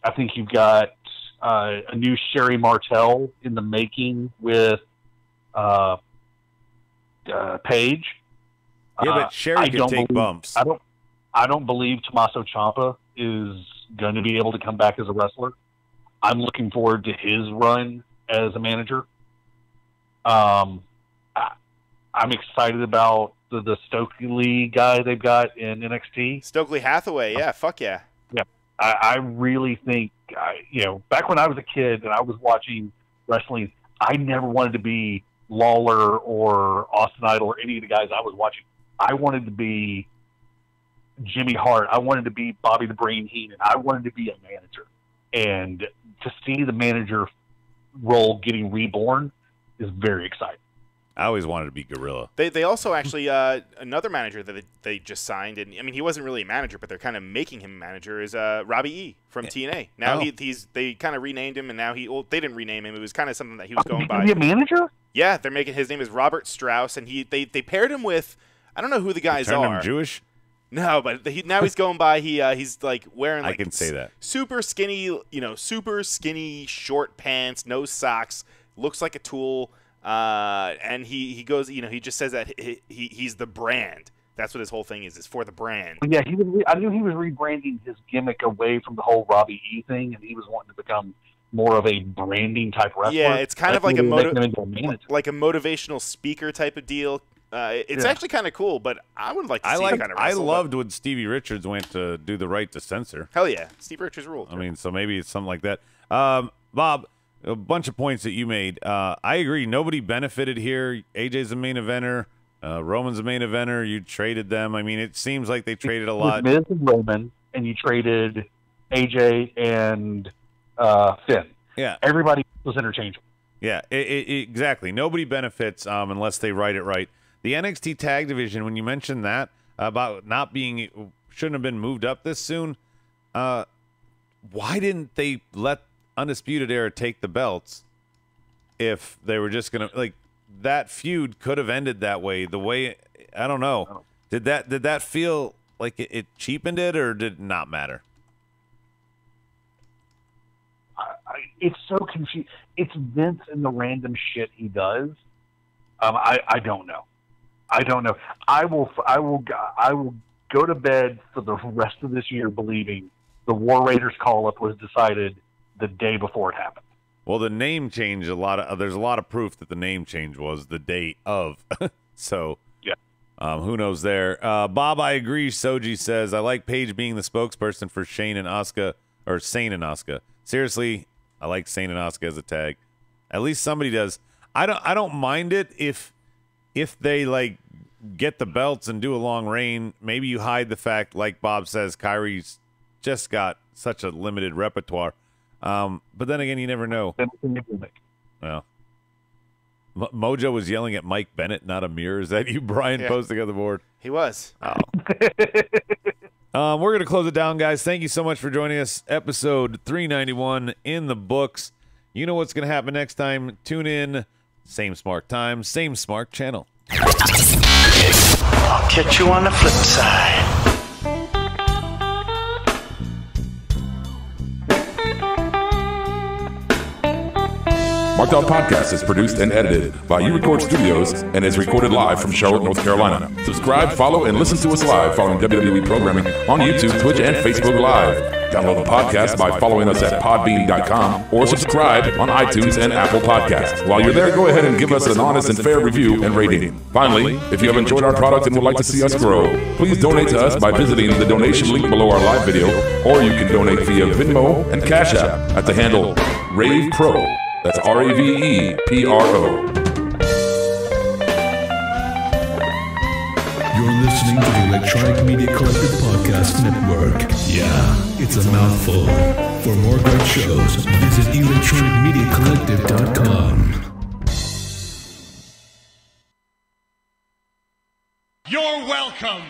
S5: I think you've got a new Sherry Martel in the making with Paige.
S3: Yeah, but Sherry can take bumps.
S5: I don't believe Tommaso Ciampa is going to be able to come back as a wrestler. I'm looking forward to his run as a manager. I'm excited about the Stokely guy they've got in NXT.
S4: Stokely Hathaway, yeah, fuck yeah.
S5: Yeah, I really think, back when I was a kid and I was watching wrestling, I never wanted to be Lawler or Austin Idol or any of the guys I was watching. I wanted to be Jimmy Hart. I wanted to be Bobby the Brain Heenan. I wanted to be a manager. And to see the manager role getting reborn is very exciting.
S3: I always wanted to be Gorilla.
S4: They also actually another manager that they just signed, and I mean he wasn't really a manager, but they're kind of making him a manager. Is Robbie E from TNA. Now they kind of renamed him, and now they didn't rename him. It was kind of something that he was going by.
S5: Is he a manager?
S4: Yeah, they're making his name is Robert Strauss, and they paired him with I don't know who the guys are.
S3: Him Jewish?
S4: No, but now he's going by he's like wearing like
S3: I can say that
S4: super skinny short pants, no socks, looks like a tool. And he goes, he just says that he's the brand. That's what his whole thing is for the brand.
S5: Yeah, I knew he was rebranding his gimmick away from the whole Robbie E thing, and he was wanting to become more of a branding type wrestler.
S4: Yeah, it's kind of like a motivational speaker type of deal. It's actually kind of cool, but I would like to see him kind of wrestle.
S3: I loved when Stevie Richards went to do the right to censor.
S4: Hell yeah, Steve Richards ruled.
S3: I mean, so maybe it's something like that. Bob, a bunch of points that you made. I agree. Nobody benefited here. AJ's the main eventer. Roman's the main eventer. You traded them. I mean, it seems like they traded a lot.
S5: Miz and Roman, and you traded AJ and Finn.
S3: Yeah.
S5: Everybody was interchangeable.
S3: Yeah, exactly. Nobody benefits unless they write it right. The NXT tag division, when you mentioned that about not being, shouldn't have been moved up this soon, why didn't they let Undisputed Era take the belts if they were just going to, like, that feud could have ended that way. The way, I don't know. Did that feel like it cheapened it, or did it not matter?
S5: It's so confusing. It's Vince and the random shit he does. I don't know. I don't know. I will go to bed for the rest of this year believing the War Raiders call-up was decided the day before it happened.
S3: Well, the name change, there's a lot of proof that the name change was the day of. So,
S5: yeah.
S3: Who knows there? Bob, I agree. Soji says, I like Paige being the spokesperson for Shane and Asuka, or Sane and Asuka. Seriously, I like Sane and Asuka as a tag. At least somebody does. I don't mind it if they like get the belts and do a long reign. Maybe you hide the fact, like Bob says, Kyrie's just got such a limited repertoire. But then again, you never know. Well, Mojo was yelling at Mike Bennett, not Amir. Is that you, Brian, posting on the board?
S4: He was.
S3: Oh. We're going to close it down, guys. Thank you so much for joining us. Episode 391 in the books. You know what's going to happen next time. Tune in. Same smart time, same smart channel.
S15: I'll catch you on the flip side.
S10: Markdown Podcast is produced and edited by U-Record Studios and is recorded live from Charlotte, North Carolina. Subscribe, follow, and listen to us live following WWE programming on YouTube, Twitch, and Facebook Live. Download the podcast by following us at podbean.com or subscribe on iTunes and Apple Podcasts. While you're there, go ahead and give us an honest and fair review and rating. Finally, if you have enjoyed our product and would like to see us grow, please donate to us by visiting the donation link below our live video, or you can donate via Venmo and Cash App at the handle Ravepro. That's Ravepro.
S16: You're listening to the Electronic Media Collective Podcast Network. Yeah, it's a mouthful. For more great shows, visit electronicmediacollective.com.
S2: You're welcome.